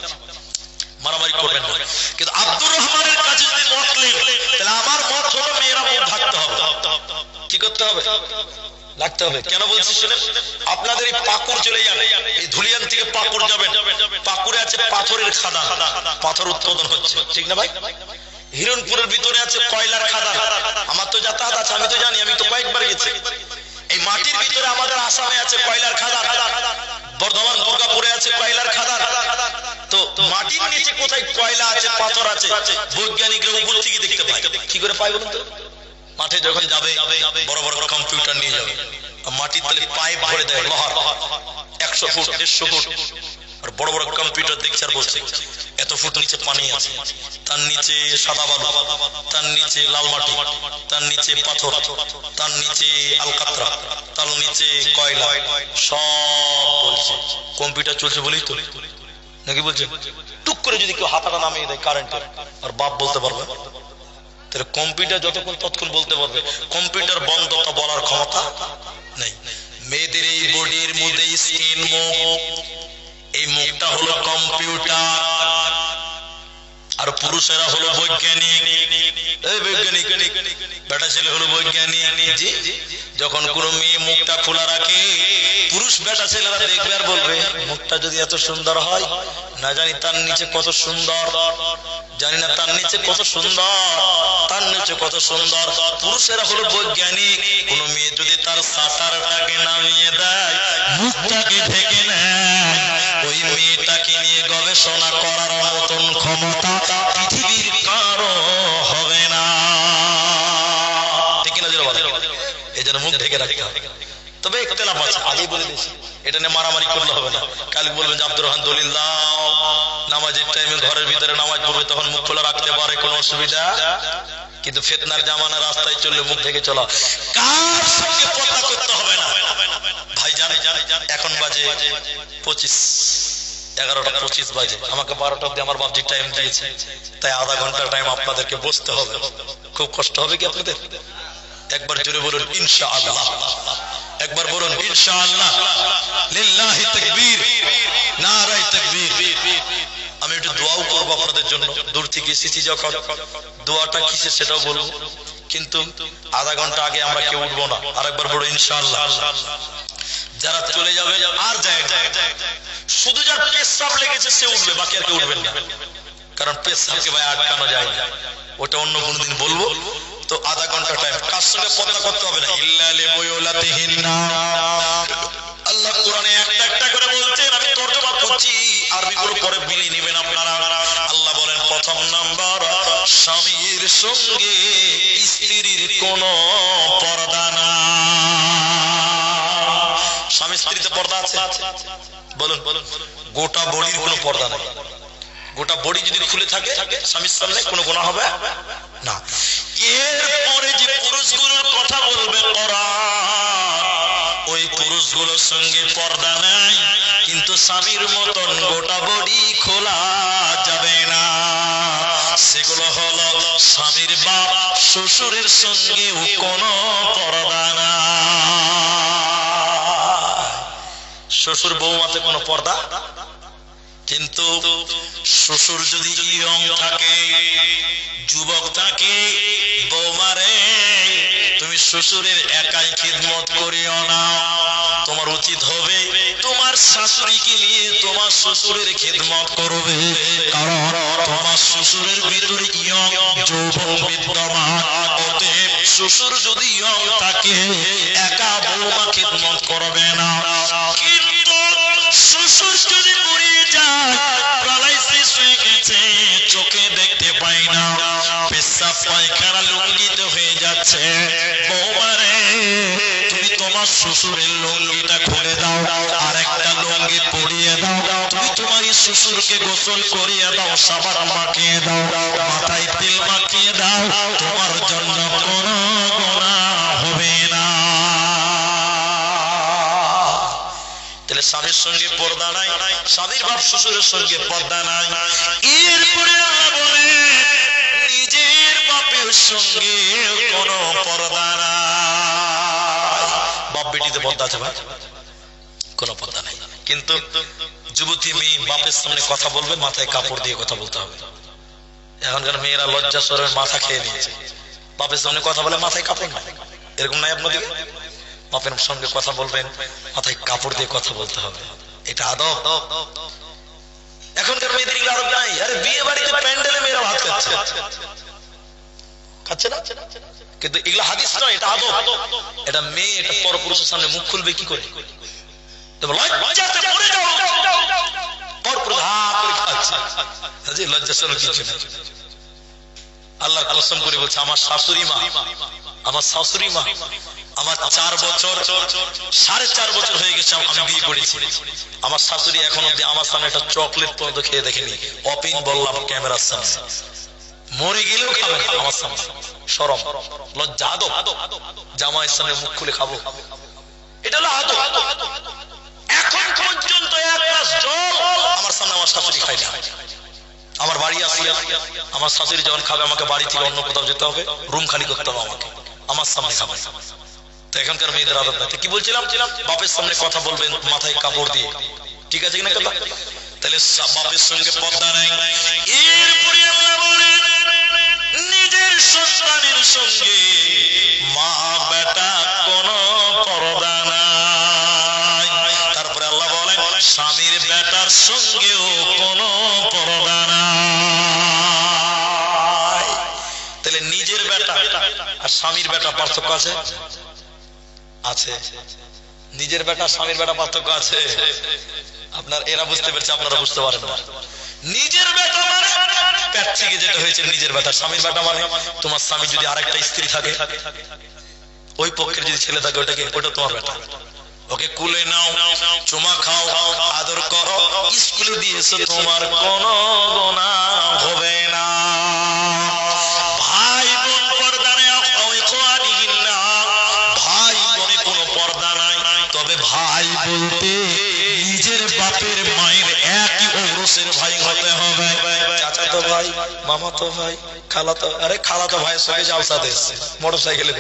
মারামারি করবেন না। কিন্তু আব্দুর রহমানের কাছে যদি মত নেন, তাহলে আমার মত হলো মেয়েরা মুখ ঢাকতে হবে। কি করতে হবে? লাগতে হবে। কেন বলছি শুনেন, আপনাদের এই পাকুড় চলে যান, এই ধুলিয়ান থেকে পাকুড় যাবেন, পাকুড়ে আছে পাথরের খাদান, পাথর উৎপাদন হচ্ছে, ঠিক না ভাই? হিরণপুরের ভিতরে আছে কয়লার খাদান, আমার তো যাতায়াত আছে, আমি তো জানি, আমি তো কয়েকবার গেছি। এই মাটির ভিতরে আমাদের আসামে আছে কয়লার খাদান, বর্ধমান দুর্গাপুরে আছে কয়লার খাদান। তো মাটির নিচে কোথায় কয়লা আছে, পাথর আছে, বৈজ্ঞানিকরা উপর থেকে দেখতে পায়। কি করে পায় বলুন তো? মাঠে যখন যাবে বড় বড় কম্পিউটার নিয়ে যাবে, মাটির তলে পাইপ ভরে দেয় লোহার, 100 ফুট 150 ফুট, আর বড় বড় কম্পিউটার দেখছে আর বলছে এত ফুট নিচে পানি আছে, তার নিচে সাদা বালু, তার নিচে লাল মাটি, তার নিচে পাথর, তার নিচে আলকাতরা, তার নিচে কয়লা, সব বলছে। কম্পিউটার চলছে বলেই তো নাকি বলছে? টুক করে যদি কেউ হাতাটা নামিয়ে দেয় কারেন্টের, আর বাপ বলতে পারবে? তাহলে কম্পিউটার যতক্ষণ ততক্ষণ বলতে পারবে, কম্পিউটার বন্ধ তা বলার ক্ষমতা নেই। মেয়েদের এই বডির মধ্যে স্কিন, মুখ, এই মুখটা হলো কম্পিউটার, আর পুরুষেরা হলো বৈজ্ঞানিক। এই বৈজ্ঞানিক বেটা ছেলে হলো বৈজ্ঞানিক। জি, যখন কোন মেয়ে মুখটা খোলা রাখে, পুরুষ বেটা ছেলেরা দেখবে আর বলবে মুখটা যদি এত সুন্দর হয়, না জানি তার নিচে কত সুন্দর, জানি না তার নিচে কত সুন্দর, তার নিচে কত সুন্দর। পুরুষেরা হলো বৈজ্ঞানিক। কোন মেয়ে যদি তার সাঁতারটাকে নামিয়ে দেয়, মুখটাকে ঢেকে নেয়, ওই মেয়েটাকে নিয়ে গবেষণা করার মতন ক্ষমতা পৃথিবীর কার এজন্য মুখ ঢেকে রাখতে হবে। তবে ইখতিলাফ আছে, আগেই বলে দিয়েছি, এটা নিয়ে মারামারি করলে হবে না। কাল বলবেন যে আব্দুর রহমান দলিল দাও, নামাজের টাইমে ঘরের ভিতরে নামাজ পড়বে তখন মুখ খোলা রাখতে পারে, কোনো অসুবিধা। কিন্তু ফিতনার জামানা, রাস্তায় চললে মুখ ঢেকে চলা। কার সঙ্গে পর্দা করতে হবে না ভাই জানে। এখন বাজে 25, 11:25 বাজে, আমাকে 12টা অব্দি আমার বাপজি টাইম দিয়েছে, তাই আধা ঘন্টা টাইম আপনাদেরকে বসতে হবে। খুব কষ্ট হবে কি আপনাদের? একবার জোরে বলুন ইনশাআল্লাহ, একবার বলুন ইনশাআল্লাহ, লিল্লাহি তাকবীর, নারায়ে তাকবীর। আমি একটু দোয়াও করবো আপনাদের জন্য, দূর থেকে এসেছি যখন, দোয়াটা কিসে সেটাও বলবো, কিন্তু আধা ঘন্টা আগে আমরা কেউ উঠবো না। আরেকবার বলো ইনশাআল্লাহ। যারা চলে যাবে আর যায়, শুধু যার পেশাব লেগেছে সে উঠবে, বাকি আর কেউ উঠবেন না, কারণ পেশাবকে ভাই আটকানো যায় না, ওটা অন্য কোনদিন বলবো। তো আধা ঘন্টা টাইম, কার সঙ্গে পর্দা করতে হবে না, ইল্লা লিবুয়ুলাতিহিন্না। আল্লাহ কোরআনে একটা একটা করে বলছেন, আমি তরজমা করছি, আরবিগুলো পরে মিলিয়ে নেবেন আপনারা। আল্লাহ বলেন প্রথম নাম্বার, স্বামীর সঙ্গে স্ত্রীর কোনো পর্দা না। স্বামী স্ত্রীতে পর্দা আছে? বলুন, গোটা বডির কোনো পর্দা নেই। গোটা বডি যদি খুলে থাকে স্বামীর সামনে, কোনো গুনাহ হবে না। এরপরে যে পুরুষগুলোর কথা বলবে কোরআন, ওই পুরুষগুলোর সঙ্গে পর্দা নাই, কিন্তু স্বামীর মতন গোটা বডি খোলা যাবে না। সেগুলো হলো স্বামীর বাপ, শ্বশুরের সঙ্গেও কোনো পর্দা না। শ্বশুর বৌমাতে কোনো পর্দা, কিন্তু শ্বশুর যদি ইয়ং থাকে, যুবক থাকে, বৌমারে তুমি শ্বশুরের একাই খিদমত করিও না। তোমার উচিত হবে তোমার শাশুড়িকে নিয়ে তোমার শ্বশুরের খিদমত করবে, কারণ তোমার শ্বশুরের ভিতরে ইয়ং যৌবন বিদ্যমান। অতএব শ্বশুর যদি ইয়ং থাকে, একা বৌমা খিদমত করবে না। কিন্তু শ্বশুর যদি মরে যায়, প্যারালাইসিস হয়ে গেছে, চোখে দেখতে পাই না, পেশাব পায়খানা লুঙ্গিতে হয়ে যাচ্ছে, বৌমারে তুমি তোমার শ্বশুরের লুঙ্গিটা খুলে দাও, আর একটা লুঙ্গি পরিয়ে দাও, তুমি তোমার শ্বশুরকে গোসল করিয়ে দাও, সাবান মাখিয়ে দাও, মাথায় তেল মাখিয়ে দাও, তোমার জন্য কোনো গুনাহ হবে না। তাহলে স্বামীর সঙ্গে পর্দা নাই, স্বামীর বাপ শ্বশুরের সঙ্গে পর্দা নাই। এরপরে আল্লাহ বলে নিজের বাপের সঙ্গে কোনো পর্দা নাই। বাপ বেটিতে পর্দা আছে ভাই? কোনো পর্দা নাই। কিন্তু যুবতী মেয়ে বাপের সামনে কথা বলবে, মাথায় কাপড় দিয়ে কথা বলতে হবে। এখনকার মেয়েরা লজ্জা শরমের মাথা খেয়ে নিয়েছে, বাপের সামনে কথা বলে মাথায় কাপড় নাই। এরকম নাই আপনাদের? বাপের সঙ্গে কথা বলবেন, মাথায় কাপড় দিয়ে কথা বলতে হবে, এটা আদব। এখনকার মেয়েদের এগুলো আদব নাই। আরে বিয়ে বাড়িতে প্যান্ডেলে মেয়েরা ভাত খাচ্ছে, খাচ্ছে না? কিন্তু এগুলো হাদিস নয়, এটা আদব। এটা মেয়ে একটা পরপুরুষের সামনে মুখ খুলবে কি করে? লজ্জাতে মরে যাও, পরপুরুষ হাত করে খাচ্ছে, লজ্জা শরম কিছু না। আল্লাহর কসম করে বলছে, আমার শাশুড়ি মা, আমার শাশুড়ি মা আমার 4 বছর 4.5 বছর হয়ে গেছে আমি বিয়ে করেছি, আমার শাশুড়ি এখন অব্দি আমার সামনে একটা চকলেট পর্যন্ত খেয়ে দেখেনি। অপিন বললাম ক্যামেরার সামনে, মরে গেলেও খাবে না আমার সামনে। শরম লজ্জা আদব, জামাইয়ের সামনে মুখ খুলে খাবো, এটা হলো আদব। এখন পর্যন্ত 1 গ্লাস জল আমার সামনে আমার শাশুড়ি খায় না। আমার বাড়ি আসলে আমার শাশুড়ি যখন খাবে, আমাকে বাড়ি থেকে অন্য কোথাও যেতে হবে, রুম খালি করতে হবে আমাকে, আমার সামনে খাবে। তো এখনকার মেয়েদের আদব নাই। কি বলছিলাম? বাপের সামনে কথা বলবেন মাথায় কাপড় দিয়ে, ঠিক আছে কিনা কথা? তাহলে বাপের সঙ্গে পর্দা নাই। এরপরে আল্লাহ বলেন নিজের সন্তানের সঙ্গে মা বেটা কোনো পর্দা নাই। তারপরে আল্লাহ বলেন স্বামীর বেটার সঙ্গেও কোনো পর্দা নাই। তাহলে নিজের বেটা আর স্বামীর বেটা পার্থক্য আছে? আছে। নিজের বেটা স্বামীর বেটা পার্থক্য আছে। আপনার এরা বুঝতে পেরেছে, আপনারা বুঝতে পারেন না। নিজের বেটা মানে পেট থেকে যেটা হয়েছে নিজের বেটা। স্বামীর বেটা মানে তোমার স্বামী যদি আরেকটা স্ত্রী থাকে, ওই পক্ষের যদি ছেলে থাকে ওটা তোমার বেটা, ওকে কুলে নাও, চুমা খাও, আদর করো, স্কুলে দিয়েছো, তোমার কোনো গুনাহ হবে না। ভাই বোন পর্দা নেই, ভাই বোনে কোনো পর্দা নাই, তবে ভাই বলতে নিজের বাপের মায়ের একই ঔরসের ভাই হতে হবে। চাচাতো ভাই, মামাতো ভাই, খালাতো ভাইয়ের সঙ্গে জালসাতে এসেছে মোটর সাইকেলে,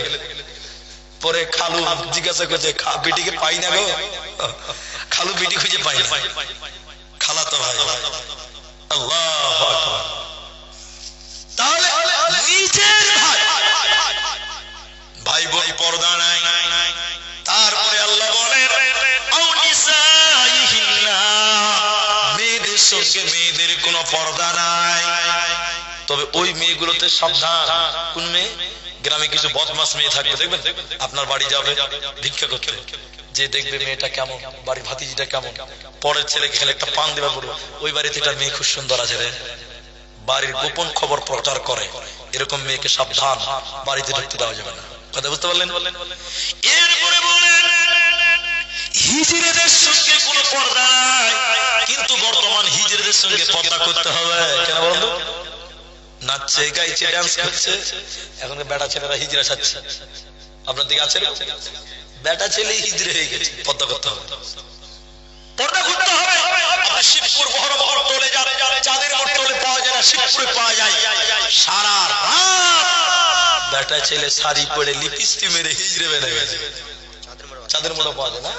পরে খালু জিজ্ঞাসা করছে বিটিকে পাই না গো, খালু বিটি খুঁজে পাই না, খালাতো ভাই। আল্লাহু আকবার। তাহলে নিজের ভাই বোন পর্দা নাই। তারপরে আল্লাহ বলেন মেয়েদের সঙ্গে মেয়েদের কোনো পর্দা নাই, তবে ওই মেয়েগুলোতে সাবধান। কোন মেয়ে? গ্রামে কিছু বদমাস মেয়ে থাকবে, দেখবেন আপনার বাড়ি যাবে ভিক্ষা করতে, যে দেখবে মেয়েটা কেমন, বাড়ির ভাতিজিটা কেমন, পরের ছেলেকে খেলে একটা পান দেবা বলবো, ওই বাড়িতে একটা মেয়ে খুব সুন্দর আছে রে, বাড়ির গোপন খবর প্রচার করে, এরকম মেয়েকে সাবধান, বাড়িতে ঢুকতে দেওয়া যাবে না। কথা বুঝতে পারলেন? এরপরে বলেন হিজড়েদের সঙ্গে কোনো পর্দা নাই, কিন্তু বর্তমান হিজড়েদের সঙ্গে পর্দা করতে হবে। কেন বলুন? নাচছে, গাইছে, ডান্স করছে, এখন বেটা ছেলেরা হিজড়া ছাড়ছে। আপনার দিকে আছে? বেটা ছেলে হিজড়ে হয়ে গেছে, পর্দা করতে হবে, পর্দা করতে হবে। শিবপুর বহরমহর টোলে যাবে, চাঁদের মোড় টোলে পাওয়া যায় না, শিবপুরে পাওয়া যায়। সারা রাত বেটা ছেলে শাড়ি পরে লিপস্টিক মেরে হিজড়ে বেড়ে গেছে, চাঁদের মোড় পাওয়া যায় না।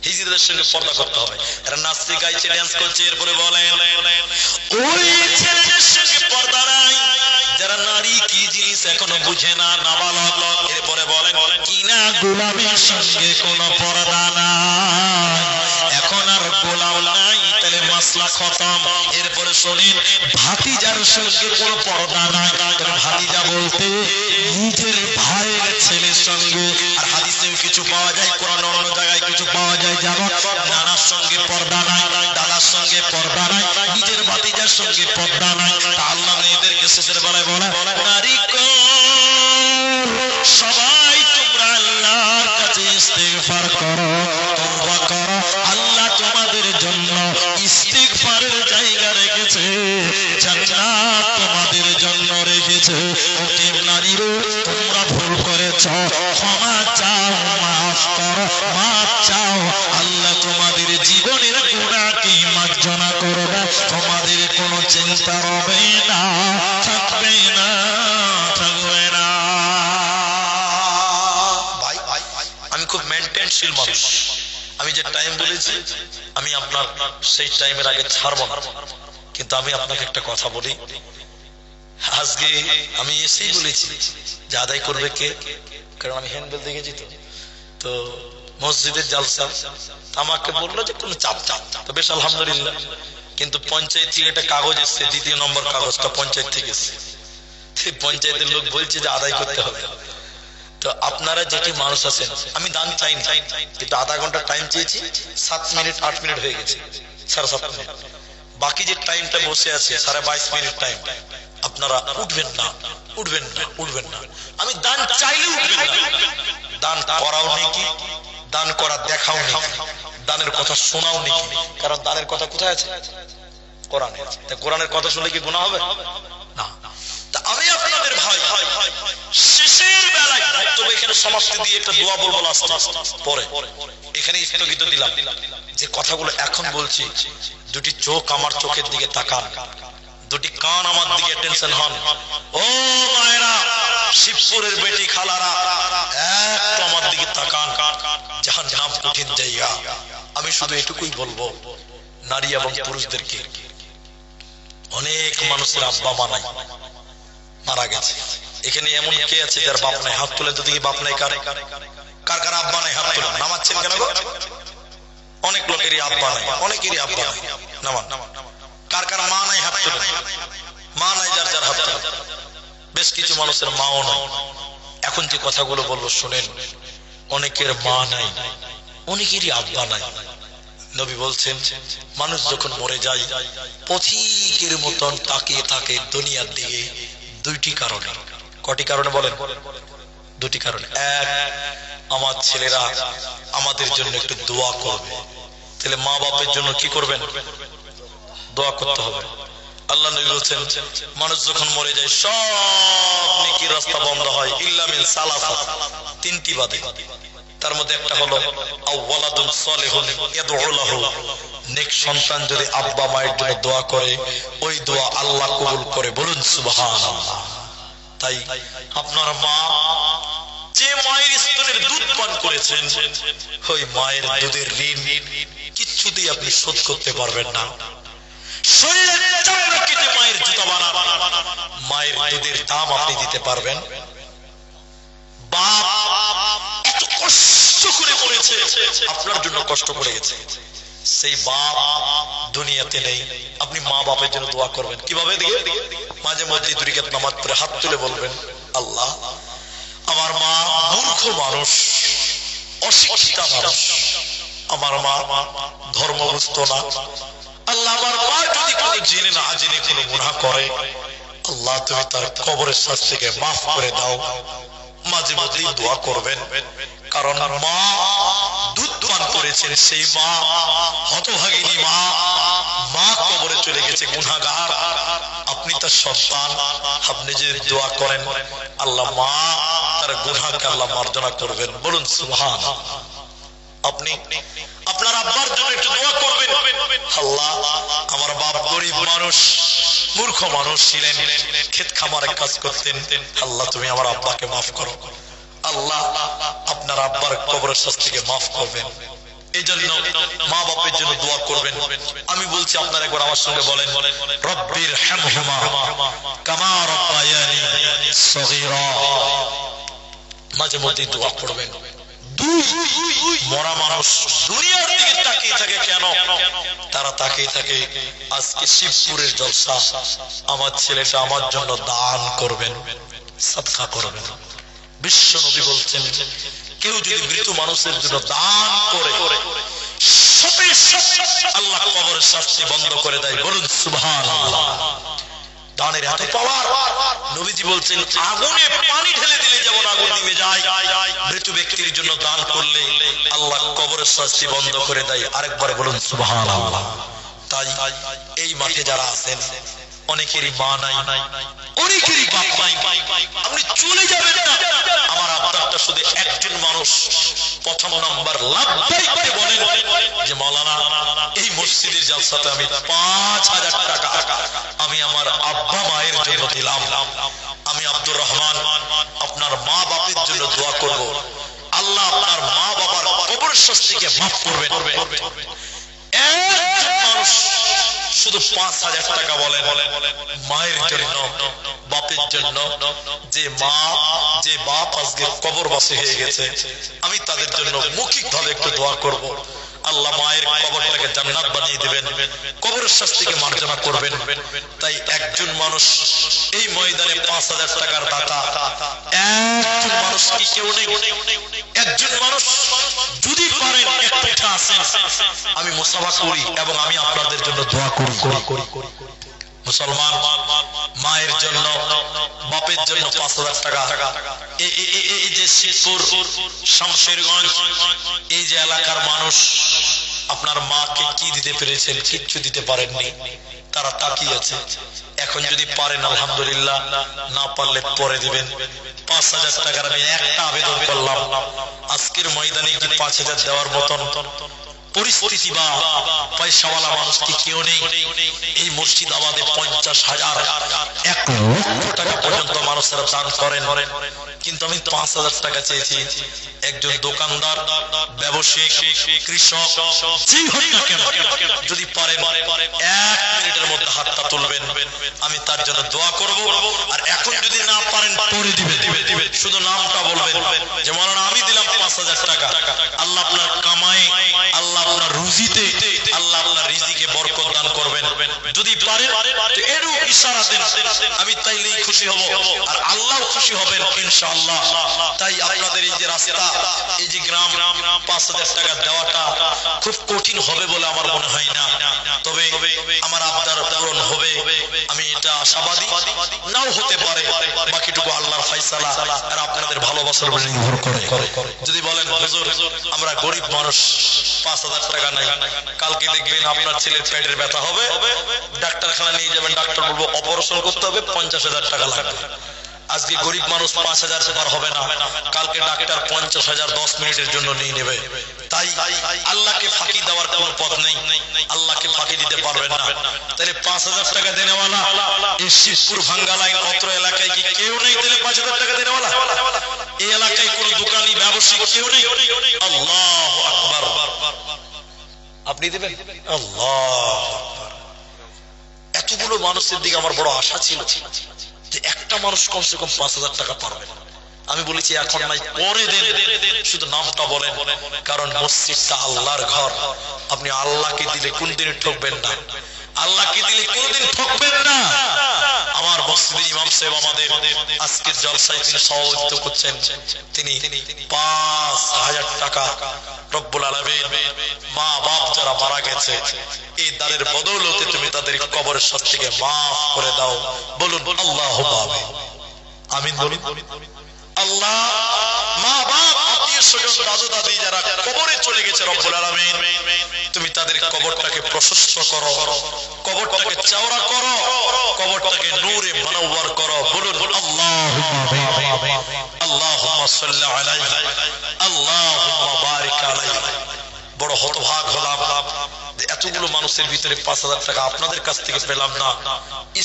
হিজড়েদের সঙ্গে পর্দা করতে হবে, এরা নাচছে, গাইছে, ডান্স করছে। এরপরে বলেন ওই ছেলেদের সঙ্গে পর্দা নাই যারা নারী কি জিনিস এখনো বুঝে না, নাবালক। এরপরে বলেন কিনা গোলামের সঙ্গে কোনো পর্দা নাই, এখন আর গোলাম নাই, তাহলে মাসলা খতম। এরপরে শোনেন ভাতিজার সঙ্গে কোনো পর্দা নাই, ভাতিজা বলতে নিজের ভাইয়ের ছেলের সঙ্গে। আর হাদিসেও কিছু পাওয়া যায়, কোরআন অন্য জায়গায় কিছু পাওয়া যায়, যেমন নানার সঙ্গে পর্দা নাই, দাদার সঙ্গে পর্দা নাই, নিজের ভাতিজার সঙ্গে পর্দা নাই। আল্লাহ মেয়েদেরকে শেষের বেলায় বলে নারী সবাই তোমরা আল্লাহর কাছে ইস্তিগফার করো, তওবা করো, আল্লাহ তোমাদের জন্য ইস্তিগফারের জায়গা রেখেছে, জান্নাত তোমাদের জন্য রেখেছে। ওকে নারীরা তোমরা ভুল করেছ, ক্ষমা চাও, মাফ করো, মাফ চাও, আল্লাহ তোমাদের জীবনের গুনাহকে মার্জনা করবে, তোমাদের কোনো চিন্তা হবে না, থাকবে না, থাকবে না। ভাই আমি খুব মেনটেনশীল মানুষ, আমি যে টাইম বলেছি আমি আপনার সেই টাইমের আগে ছাড়ব না, কিন্তু আমি আপনাকে একটা কথা বলি, আজকে আমি এসেই বলেছি যে আদায় করবে কে, কারণ আমি হ্যান্ডবেল দেখেছি। তো মসজিদের জালসা আমাকে বললো যে কোনো চাপ তো বেশ আলহামদুলিল্লাহ, কিন্তু পঞ্চায়েত থেকে একটা কাগজ এসছে, 2 নম্বর কাগজটা পঞ্চায়েত থেকে এসছে, পঞ্চায়েতের লোক বলছে যে আদায় করতে হবে। তো আপনারা যেটি মানুষ আছেন, আমি দান চাইনি, কিন্তু আধা ঘন্টা টাইম চেয়েছি, 7 মিনিট 8 মিনিট হয়ে গেছে, 7.5 মিনিট, বাকি যে টাইমটা বসে আছে 22.5 মিনিট টাইম, আপনারা উঠবেন না, উঠবেন না, উঠবেন না। আমি দান চাইলে উঠবেন না, দান করাও নাকি, দান করা দেখাও নাকি, দানের কথা শোনাও নাকি, কারণ দানের কথা কোথায় আছে? কোরআনে আছে। কোরআনের কথা শুনলে কি গুনাহ হবে? না। আমি আপনাদের ভাই শেষের বেলায় তবে এখানে সমাপ্তি দিয়ে একটা দোয়া বলবো পরে, এখানে স্থগিত দিলাম যে কথাগুলো এখন বলছি। দুটি চোখ আমার চোখের দিকে তাকান, দুটি কান আমার দিকে টেনশন হন। ও মায়েরা, শিবপুরের বেটি খালারা, একটু আমার দিকে তাকান, জাহান্নাম কঠিন জায়গা। আমি শুধু এটুকুই বলবো নারী এবং পুরুষদেরকে, অনেক মানুষের আব্বা মা নাই, মারা গেছে। এখানে এমন কে আছে যার বাপ নাই? হাত তুলে তো দেখি বাপ নাই কার, কার কার আব্বা নাই? হাত তুলে। নামাচ্ছেন কেন? অনেক লোকেরই আব্বা নাই, অনেকেরই আব্বা নাই, নামান। কার কার মা নাই? হাত তুলে। মা নাই যার যার হাত তুলে। বেশ কিছু মানুষের মাও নাই। এখন যে কথাগুলো বলবো শুনেন, অনেকের মা নাই, অনেকেরই আব্বা নাই। নবী বলছেন মানুষ যখন মরে যায় পথিকের মতন তাকিয়ে থাকে দুনিয়ার দিকে, 2টি কারণে। কটি কারণে বলেন? দুটি কারণে। এক, আমার ছেলেরা আমাদের জন্য একটু দোয়া করবে। তাহলে মা বাপের জন্য কি করবেন? দোয়া করতে হবে। আল্লাহ নবী বলেছেন, মানুষ যখন মরে যায় সব নেকির রাস্তা বন্ধ হয় ইল্লা মিন সালাসা, তিনটি বাদে। তার মধ্যে একটা হলো আওয়ালাদুন সালিহুন ইয়াদউ লাহু, নেক সন্তান যদি আব্বা মায়ের জন্য দোয়া করে ওই দোয়া আল্লাহ কবুল করে। বলুন সুবহানাল্লাহ। তাই আপনার মা যে মায়ের স্তনের দুধ পান করেছেন ওই মায়ের দুধের ঋণ কিচ্ছুতেই আপনি শোধ করতে পারবেন না। শরীরের চামড়া কেটে মায়ের জুতা বানান, মায়ের দুধের দাম আপনি দিতে পারবেন? বাপ এত কষ্ট করে মরেছে, আপনার জন্য কষ্ট করে গেছে, সেই বাপ দুনিয়াতে নেই, আপনি মা বাপের জন্য দোয়া করবেন কিভাবে? দিয়ে মাঝে মধ্যে দুই রাকাত নামাজ পড়ে হাত তুলে বলবেন, আল্লাহ আমার মা মূর্খ মানুষ, অশিক্ষিতা মানুষ, আমার মা ধর্ম বুঝতো না, আল্লাহ আমার মা যদি কোনো জেনে না জেনে কোনো গুনাহ করে আল্লাহ তুমি তার কবরের শাস্তিকে মাফ করে দাও। মাঝে মধ্যেই দোয়া করবেন, কারণ মা দুধ পান করেছেন, সেই মা হতভাগিনী মা, মা কবরে চলে গেছে গুনাহগার, আপনি তার সন্তান, আপনি যে দোয়া করেন আল্লাহ মা তার গুনাহকে আল্লাহ মার্জনা করবেন। বলুন সুবহানাল্লাহ। আপনি আপনার আব্বার জন্য একটু দোয়া করবেন, আল্লাহ আমার বাপ গরিব মানুষ, মূর্খ মানুষ ছিলেন, ক্ষেত খামারে কাজ করতেন, আল্লাহ তুমি আমার আব্বাকে মাফ করো, আল্লাহ আপনার আব্বার কবরের শাস্তিকে মাফ করবেন। এই জন্য মা বাপের জন্য দোয়া করবেন। আমি বলছি আপনারা একবার আমার সঙ্গে বলেন, রব্বির হামহুমা কামা রাব্বায়ানি সগীরা। মাঝে মধ্যে দোয়া করবেন। দুই, মরা মানুষ দুনিয়ার দিকে তাকিয়ে থাকে কেন? তারা তাকিয়ে থাকে আজকে শিবপুরের জলসা, আমার ছেলেটা আমার জন্য দান করবেন, সাদকা করবেন। বিশ্ব নবী বলছেন, কেউ যদি মৃত মানুষের জন্য দান করে সাথে সাথে আল্লাহ কবরের শাস্তি বন্ধ করে দেয়। বলুন সুবহানাল্লাহ। দানের এত পাওয়ার, নবীজি বলছেন আগুনে পানি ঢেলে দিলে যেমন আগুন নিভে যায়, মৃত ব্যক্তির জন্য দান করলে আল্লাহ কবরের শাস্তি বন্ধ করে দেয়। আরেকবার বলুন সুবহানাল্লাহ। তাই এই মাঠে যারা আছেন অনেকেরই মা নাই, অনেকেরই বাপ নাই, আপনি চলে যাবেন না, আমার আপনারটা শুধু একজন মানুষ প্রথম নাম্বার লাভবাই করে বলেন যে মাওলানা এই মসজিদের জালসাতে আমি ৫,০০০ টাকা আমি আমার আব্বা মায়ের জন্য দিলাম, আমি আব্দুর রহমান আপনার মা বাপের জন্য দোয়া করব, আল্লাহ আপনার মা বাবার কবর শাস্তিকে মাফ করবেন। একজন মানুষ শুধু ৫,০০০ টাকা বলেন মায়ের জন্য, বাপের জন্য, যে মা যে বাপ আজকে কবরবাসী হয়ে গেছে, আমি তাদের জন্য মৌখিক ভাবে একটু দোয়া করব, আল্লাহ মায়ের কবরটাকে জান্নাত বানিয়ে দিবেন, কবরের শাস্তিকে মার্জনা করবেন। তাই একজন মানুষ এই ময়দানে ৫,০০০ টাকার দাতা, একজন মানুষ কি কেউ নেই? একজন মানুষ যদি পারেন এক পিঠা আসেন, আমি মুসাফা করি এবং আমি আপনাদের জন্য দোয়া করি। মুসলমান মায়ের জন্য বাপের জন্য ৫,০০০ টাকা। এই যে শিবপুর শামশেরগঞ্জ এই যে এলাকার মানুষ আপনার মাকে কি দিতে পেরেছেন? কিচ্ছু দিতে পারেননি, তারা তাকিয়ে আছে। এখন যদি পারেন আলহামদুলিল্লাহ, না পারলে পরে দিবেন। ৫,০০০ টাকার আমি একটা আবেদন করলাম, আজকের ময়দানে কি ৫,০০০ দেওয়ার মতন পরিস্থিতি বা পয়সাওয়ালা মানুষ কি কেউ নেই? এই মুর্শিদাবাদে ৫০,০০০ ১ লক্ষ টাকা পর্যন্ত মানুষেরা দান করেন, কিন্তু আমি ৫,০০০ টাকা চেয়েছি। একজন দোকানদার, ব্যবসায়ী, কৃষক যেই হোক না কেন, যদি পারেন ১ মিনিটের মধ্যে হাতটা তুলবেন, আমি তার জন্য দোয়া করব। আর এখন যদি না পারেন পরে দিবেন, শুধু নামটা বলবেন যে মাওলানা আমি দিলাম ৫,০০০ টাকা, আল্লাহ আপনার কামাই, আল্লাহ আপনার রুজিতে, আল্লাহ আপনার রিজিকে বরকত দান করবেন। যদি পারেন এর ইশারা দেন, আমি তাইলেই খুশি হব, আর আল্লাহও খুশি হবেন ইনশাআল্লাহ। তাই আপনাদের এই যে রাস্তা, এই যে গ্রাম, ৫,০০০ টাকা দেওয়াটা খুব কঠিন হবে বলে আমার মনে হয় না, তবে আমার আবদার পূরণ হবে, আমি এটা আশাবাদী। নাও হতে পারে, বাকিটুকু আল্লাহর ফয়সালা আর আপনাদের ভালোবাসা। বছরের উপর নির্ভর করে। যদি বলেন হুজুর আমরা গরিব মানুষ 5,000 টাকা নাই, কালকে দেখবেন আপনার ছেলের পেটের ব্যথা হবে, ডাক্তারখানা নিয়ে যাবেন, ডাক্তার বলবো অপারেশন করতে হবে, 50,000 টাকা লাগবে। আজকে গরিব মানুষ 5,000 পার হবে না, কালকে ডাক্তার 50,000 10 মিনিটের জন্য নিয়ে নেবে। তাই আল্লাহকে ফাঁকি দেওয়ার কোনো পথ নেই, আল্লাহকে ফাঁকি দিতে পারবেন না। তাহলে 5,000 টাকা দেনেওয়ালা এই শিবপুর ভাঙ্গা লাইন অত্র এলাকায় কি কেউ নেই? তাহলে 5,000 টাকা দেনেওয়ালা এই এলাকায় কোনো দোকানি ব্যবসায়ী কেউ নেই? আল্লাহু আকবার। আপনি দেবেন? আল্লাহু আকবার। এতগুলো মানুষের দিকে আমার বড় আশা ছিল যে একটা মানুষ কমসে কম 5,000 টাকা পারবে। আমি বলেছি এখন নাই, পরে দেন, শুধু নামটা বলেন, কারণ মসজিদটা আল্লাহর ঘর। আপনি আল্লাহকে দিলে কোনদিন ঠকবেন না, আল্লাহকে দিলে কোনদিন ঠকবেন না। আমার মসজিদের ইমাম সাহেব আমাদের আজকের জলসায় তিনি সভাপতিত্ব করছেন, তিনি 5,000 টাকা রব্বুল আলামিন মা বাপ যারা মারা গেছে এই দানের বদৌলতে তুমি তাদের কবরের সব থেকে মাফ করে দাও। বলুন আল্লাহুম্মা আমিন। আমিন বলুন। আল্লাহ মা বাপ আত্মীয় স্বজন দাদু দাদি যারা কবরে চলে গেছে রব্বুল আলামিন তুমি তাদের কবরটাকে প্রশস্ত করো, কবরটাকে চওড়া করো, কবরটাকে নূরে মুনাওয়ার করো। বলুন আল্লাহুম্মা আমিন। আল্লাহুম্মা সাল্লি আলাইহি, আল্লাহুম্মা বারিক আলাইহি। বড় হতভাগ হলাম যে এতগুলো মানুষের ভিতরে 5,000 টাকা আপনাদের কাছ থেকে পেলাম না।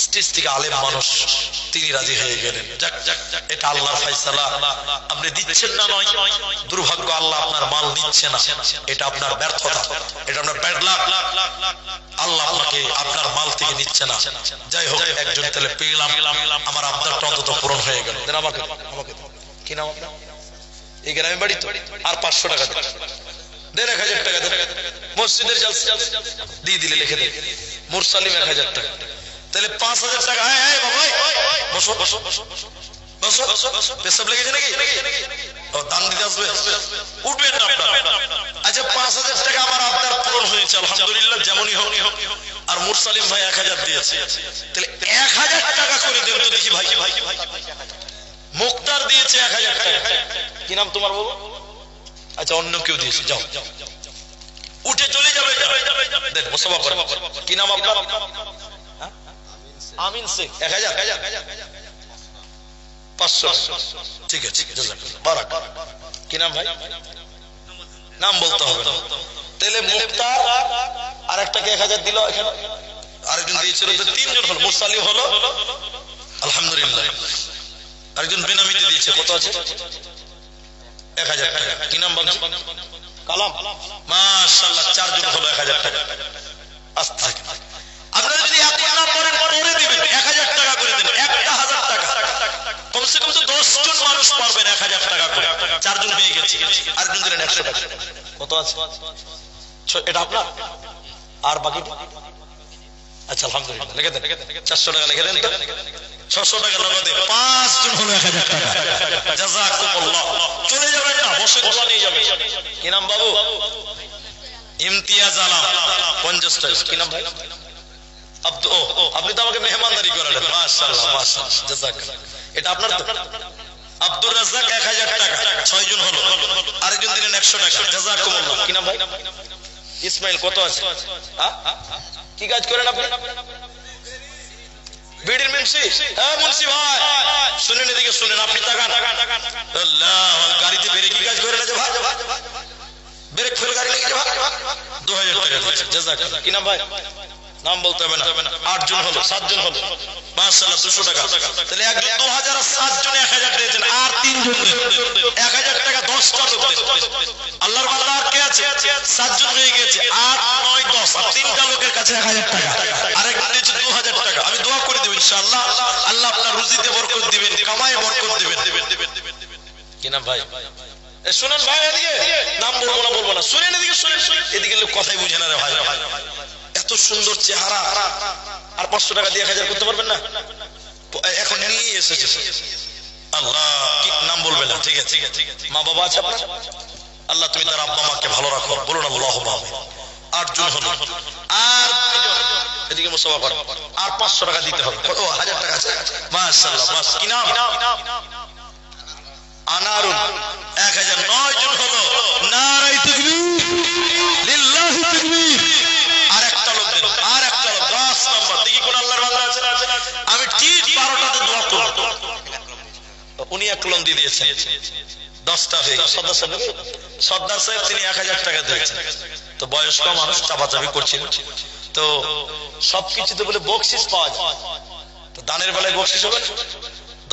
স্টেজ থেকে আলেম মানুষ তিনি রাজি হয়ে গেলেন। যাক যাক, এটা আল্লাহর ফয়সালা। আপনি দিচ্ছেন না নয়, দুর্ভাগ্য আল্লাহ আপনার মাল নিচ্ছে না, এটা আপনার ব্যর্থতা, এটা আপনার ব্যাড লাক। আল্লাহ আপনাকে আপনার মাল থেকে নিচ্ছে না। যাই হোক, একজন তাহলে পেলাম, আমার আবদারটা অন্তত পূরণ হয়ে গেল। দেন আমাকে, আমাকে কি নাম আপনার? এই গ্রামে বাড়ি তো। আর 500 টাকা দেন, 1,000 টাকা দেন, মসজিদের জলসা দিয়ে দিলে লিখে দেন মুরসালিম 1,000 টাকা। তাহলে 5,000 টাকা। হ্যাঁ বাবা বসো বসো বসো বসো, পেশাব লেগেছে নাকি? ও দান দিতে আসবে, উঠবেন না আপনার। আচ্ছা 5,000 টাকা আমার আপনার পূরণ হয়েছে আলহামদুলিল্লাহ, যেমনই হোক। আর মুরসালিম ভাই 1,000 দিয়েছে, তাহলে 1,000 টাকা করে দেন তো দেখি ভাই। মুক্তার দিয়েছে 1,000 টাকা। কি নাম তোমার বাবু? আচ্ছা অন্য কেউ দিয়েছে, যাও উঠে চলে যাবে। দেন মুসাফা করে। কি নাম আপনার? আমিন শেখ। 1,000 500। ঠিক আছে, বারাক। কি নাম ভাই? নাম বলতে হবে না। তাহলে মুক্তার আর একটাকে 1,000 দিল, এখানে আরেকজন দিয়েছিল, তো 3 জন হলো। মুরসালিম হলো আলহামদুলিল্লাহ। আরেকজন বেনামিতে দিয়েছে, কত আছে? 1,000 টাকা। কি নাম বলছেন? কালাম। মাশাআল্লাহ, 4 জন হলো 1,000 টাকা। আস্তে থাকেন। আপনারা যদি এক নাম পরে দিবেন 1,000 টাকা করে দেন, 1,000 টাকা কমসে কম তো 10 জন মানুষ পারবেন 1,000 টাকা করে। 4 জন হয়ে গেছে, আরেকজন দিলেন 100 টাকা। কত আছে? এটা আপনার আর বাকি? আচ্ছা আলহামদুলিল্লাহ, লিখে দেন 400 টাকা লিখে দেন তো। 600 টাকা নগদে 5 জন হলো 1,000 টাকা। জাযাকুমুল্লাহ। চলে যাবেন না, বসে খোলা নিয়ে যাবেন। কি নাম বাবু? ইমতিয়াজ আলম 50 টাকা। কি নাম ভাই? আপনি তো আমাকে মেহমানদারি করালেন। মাশাআল্লাহ মাশাআল্লাহ, জাযাকাল্লাহ। এটা আপনার তো? আব্দুর রাজ্জাক 1,000 টাকা। 6 জন হলো, আরেকজন দিলেন 100 টাকা। জাযাকুমুল্লাহ। কি নাম ভাই? ইসমাইল। কত আছে? কি কাজ করেন আপনি? বিড়ির মুন্সি। হ্যাঁ মুন্সি ভাই, শুনেন এদিকে শুনেন, আপনি তাকান। আল্লাহ, গাড়িতে ব্রেক কি কাজ করেন? ভাই ব্রেক ফেল গাড়ি লেগেছে ভাই। 2,000 টাকা দিয়েছে। জাযাকাল্লাহ। কি নাম ভাই? নাম বলতে হবে না। 8 জন হলো, 7 জন হলো। মাশাআল্লাহ, 200 টাকা। তাহলে একজন 2,000 আর 7 জনে 1,000 দিয়েছেন, আর 3 জন 1,000 টাকা 10টা লোক দেন। আল্লাহর বান্দা আর কে আছে? 7 জন হয়ে গেছে, 8 9 10 আর 3টা লোকের কাছে 1,000 টাকা। আরেকজন দিয়েছে 2,000 টাকা। আমি দোয়া করে দেব ইনশাআল্লাহ, আল্লাহ আপনার রুজিতে বরকত দিবেন, কামায়ে বরকত দিবেন। কি নাম ভাই? শুনেন ভাই, এদিকে নাম বলবো না, শুনেন এদিকে শুনেন। এদিকে লোক কথাই বুঝে না রে ভাই। এত সুন্দর চেহারা, আর 500 টাকা দিয়ে 1,000 করতে পারবেন না? এখন নিয়ে এসেছে। আল্লাহ, কি নাম বলবেন না? ঠিক আছে। মা বাবা আছে আপনার? আল্লাহ তুমি তার আব্বা মাকে ভালো রাখো। বলুন আল্লাহুম্মা আমিন। 8 জন হলো, আর 2 জন এদিকে মুসাফা করো, আর 500 টাকা দিতে হবে। কত? 1,000 টাকা আছে। মাশাআল্লাহ। কি নাম? আনারুন 1009 জন হলো নারায়ে তাকবীর লিল্লাহি তাকবীর। আরেকটা লোক দেন, আরেকটা লোক 10 নম্বর দেখি কোন আল্লাহর বান্দা আছে। আমি ঠিক 12টাতে দোয়া করব। উনি এক কলম দিয়ে দিয়েছেন, 10টা হয়ে গেল। সর্দার সাহেব তিনি 1000 টাকা দিয়েছেন। তো বয়স্ক মানুষ চাপাচাপি করছিল, তো সবকিছুতে বলে বকশিস পাওয়া যায়, তো দানের বেলায় বকশিস হবে।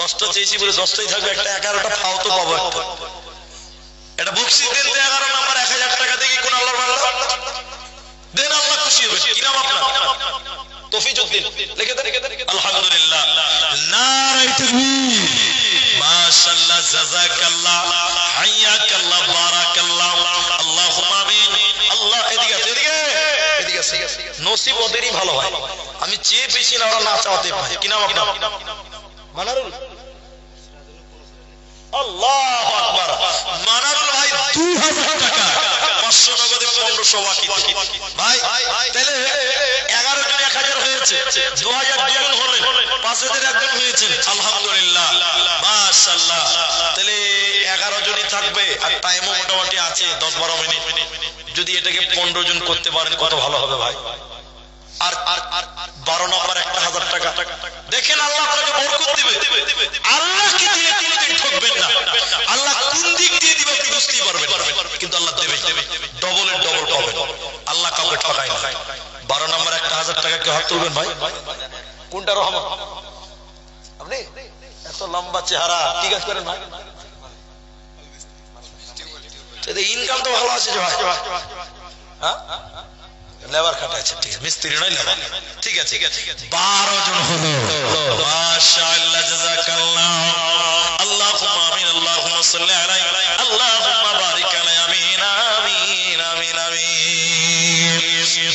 10টা চেয়েছি বলে 10টাই থাকবে, একটা 11টা ফাও তো পাবো একটা। এটা বকশিস দেন 11 নাম্বার 1000 টাকা দিয়ে কোন আল্লাহর বান্দা দেন, আল্লাহ খুশি হবে। কি নাম আপনার? তৌফিজউদ্দিন। লিখে দেন। আলহামদুলিল্লাহ, নারায়ে তাকবীর, মাশাআল্লাহ, জাযাকাল্লাহ, হাইয়াকাল্লাহ, বারাকাল্লাহ, আল্লাহুম্মা আমিন। আল্লাহ এদিকে আছে। নসিব ওদেরই ভালো হয়, আমি চেয়ে পেছি না, ওরা না চাওয়াতে পায়। কি নাম আপনার? মানারুল। আল্লাহু আকবার। মানারুল ভাই 2000 টাকা, 500 নগদে 1500 বাকি। ভাই তাহলে 11 জন 1000 হয়েছে, 2000 দুজন হলে 5000 একজন হয়েছে। আলহামদুলিল্লাহ, মাশাআল্লাহ। তাহলে 11 জনই থাকবে, আর টাইমও মোটামুটি আছে 10-12 মিনিট। যদি এটাকে 15 জন করতে পারেন কত ভালো হবে ভাই। আর 12 নম্বর 1000 টাকা দেখেন, আল্লাহ আপনাকে বরকত দিবে। আল্লাহকে দিয়ে কোনোদিন ঠকবেন না। আল্লাহ কোন দিক দিয়ে দিবে আপনি বুঝতেই পারবেন, কিন্তু আল্লাহ দেবে, ডবলের ডবল পাবেন। আল্লাহ কাউকে ঠকায় না। 12 নম্বর 1000 টাকা কে হাত তুলবেন ভাই? কোনটা রহমত? আপনি এত লম্বা চেহারা, ঠিক আছে করেন ভাই, ইনকাম তো ভালো আছে ভাই। হ্যাঁ, লেবার খাটাচ্ছে, ঠিক আছে, মিস্ত্রি নয় লেবার, ঠিক আছে। 12 জন হলো, মাশাআল্লাহ, জাযাকাল্লাহ, আল্লাহুম্মা আমিন, আল্লাহুম্মা সাল্লি আলাইহি, আল্লাহুম্মা বারিক আলাইহি, আমিন আমিন আমিন আমিন।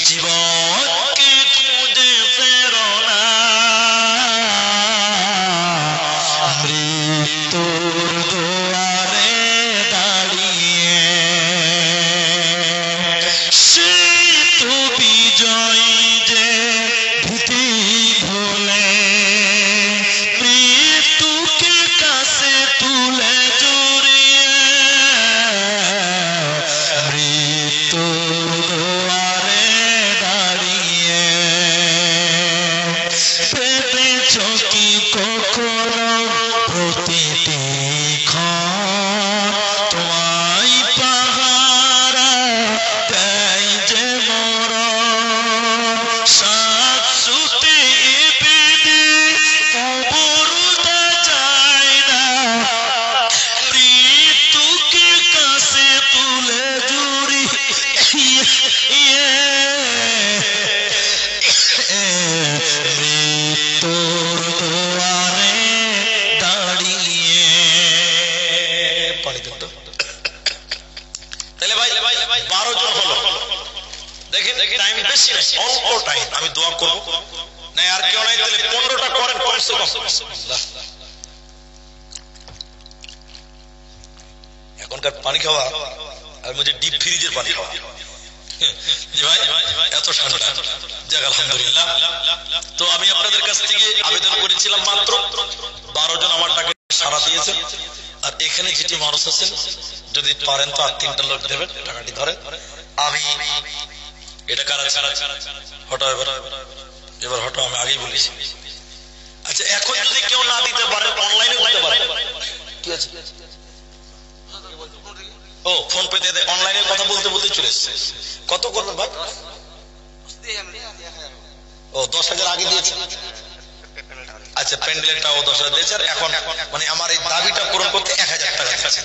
জীবনকে খুঁজে ফেরো না, মৃত্যুর দুয়ারে দাঁড়িয়ে সে তো বিজয় যে ভীতি ভুলে মৃত্যুকে কাছে তুলে জড়িয়ে মৃত্যুর দুয়ারে দাঁড়িয়ে পেতেছ কি কখনো প্রতিটি ক্ষণ তোমায় পাহারা দেয় যে মরণ শাশুতে বেদে কবরটা যায় না মৃত্যুকে কাছে তুলে জুড়ি মৃত্যুর দুয়ারে দাঁড়িয়ে। তাহলে ভাই 12 জন হলো, দেখেন টাইম বেশি নাই, অল্প টাইম। আমি দোয়া করব না, আর কেউ নাই, তাহলে 15টা করেন কমসে কম। এখনকার পানি খাওয়া আর মুঝে ডিপ ফ্রিজের পানি খাওয়া, জি ভাই এত ঠান্ডা। যাক আলহামদুলিল্লাহ। তো আমি আপনাদের কাছ থেকে আবেদন করেছিলাম, মাত্র 12 জন আমার টাকা সাড়া দিয়েছে। আর এখানে যেটি মানুষ আছেন, যদি পারেন তো আর 3টা লোক দেবেন, টাকাটি ধরেন। আমি এটা কারা হটো, এবার হটো, আমি আগেই বলেছি। আচ্ছা, এখন যদি কেউ না দিতে পারেন, অনলাইনে দিতে পারেন, কি আছে? ও ফোন পে দিয়ে অনলাইনে কথা বলতে বলতে চলে এসছে। কত করবেন ভাই? ও 10,000 আগে দিয়েছে। আচ্ছা, প্যান্ডেলটা ও 10,000 দিয়েছে। আর এখন মানে আমার এই দাবিটা পূরণ করতে 1000 টাকা দিয়েছে।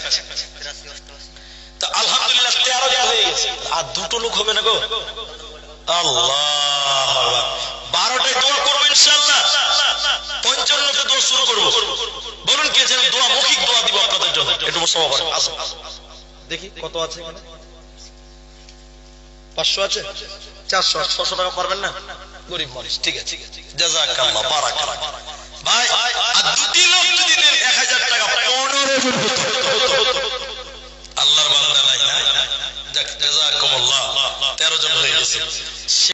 তো আলহামদুলিল্লাহ 13 জন হয়ে গেছে। আর 2টো লোক হবে না গো। আল্লাহ, 12টায় দোয়া করবো ইনশাআল্লাহ। 55তে দোয়া শুরু করবো। বলুন কে যেন দোয়া, মৌখিক দোয়া দিব আপনাদের জন্য। একটু সভা করেন, আসুন দেখি কত আছে এখানে। 500 আছে, 400, 600 টাকা পারবেন না? গরিব মানুষ, ঠিক আছে, জাযাকাল্লাহ, বারাকাল্লাহ। ভাই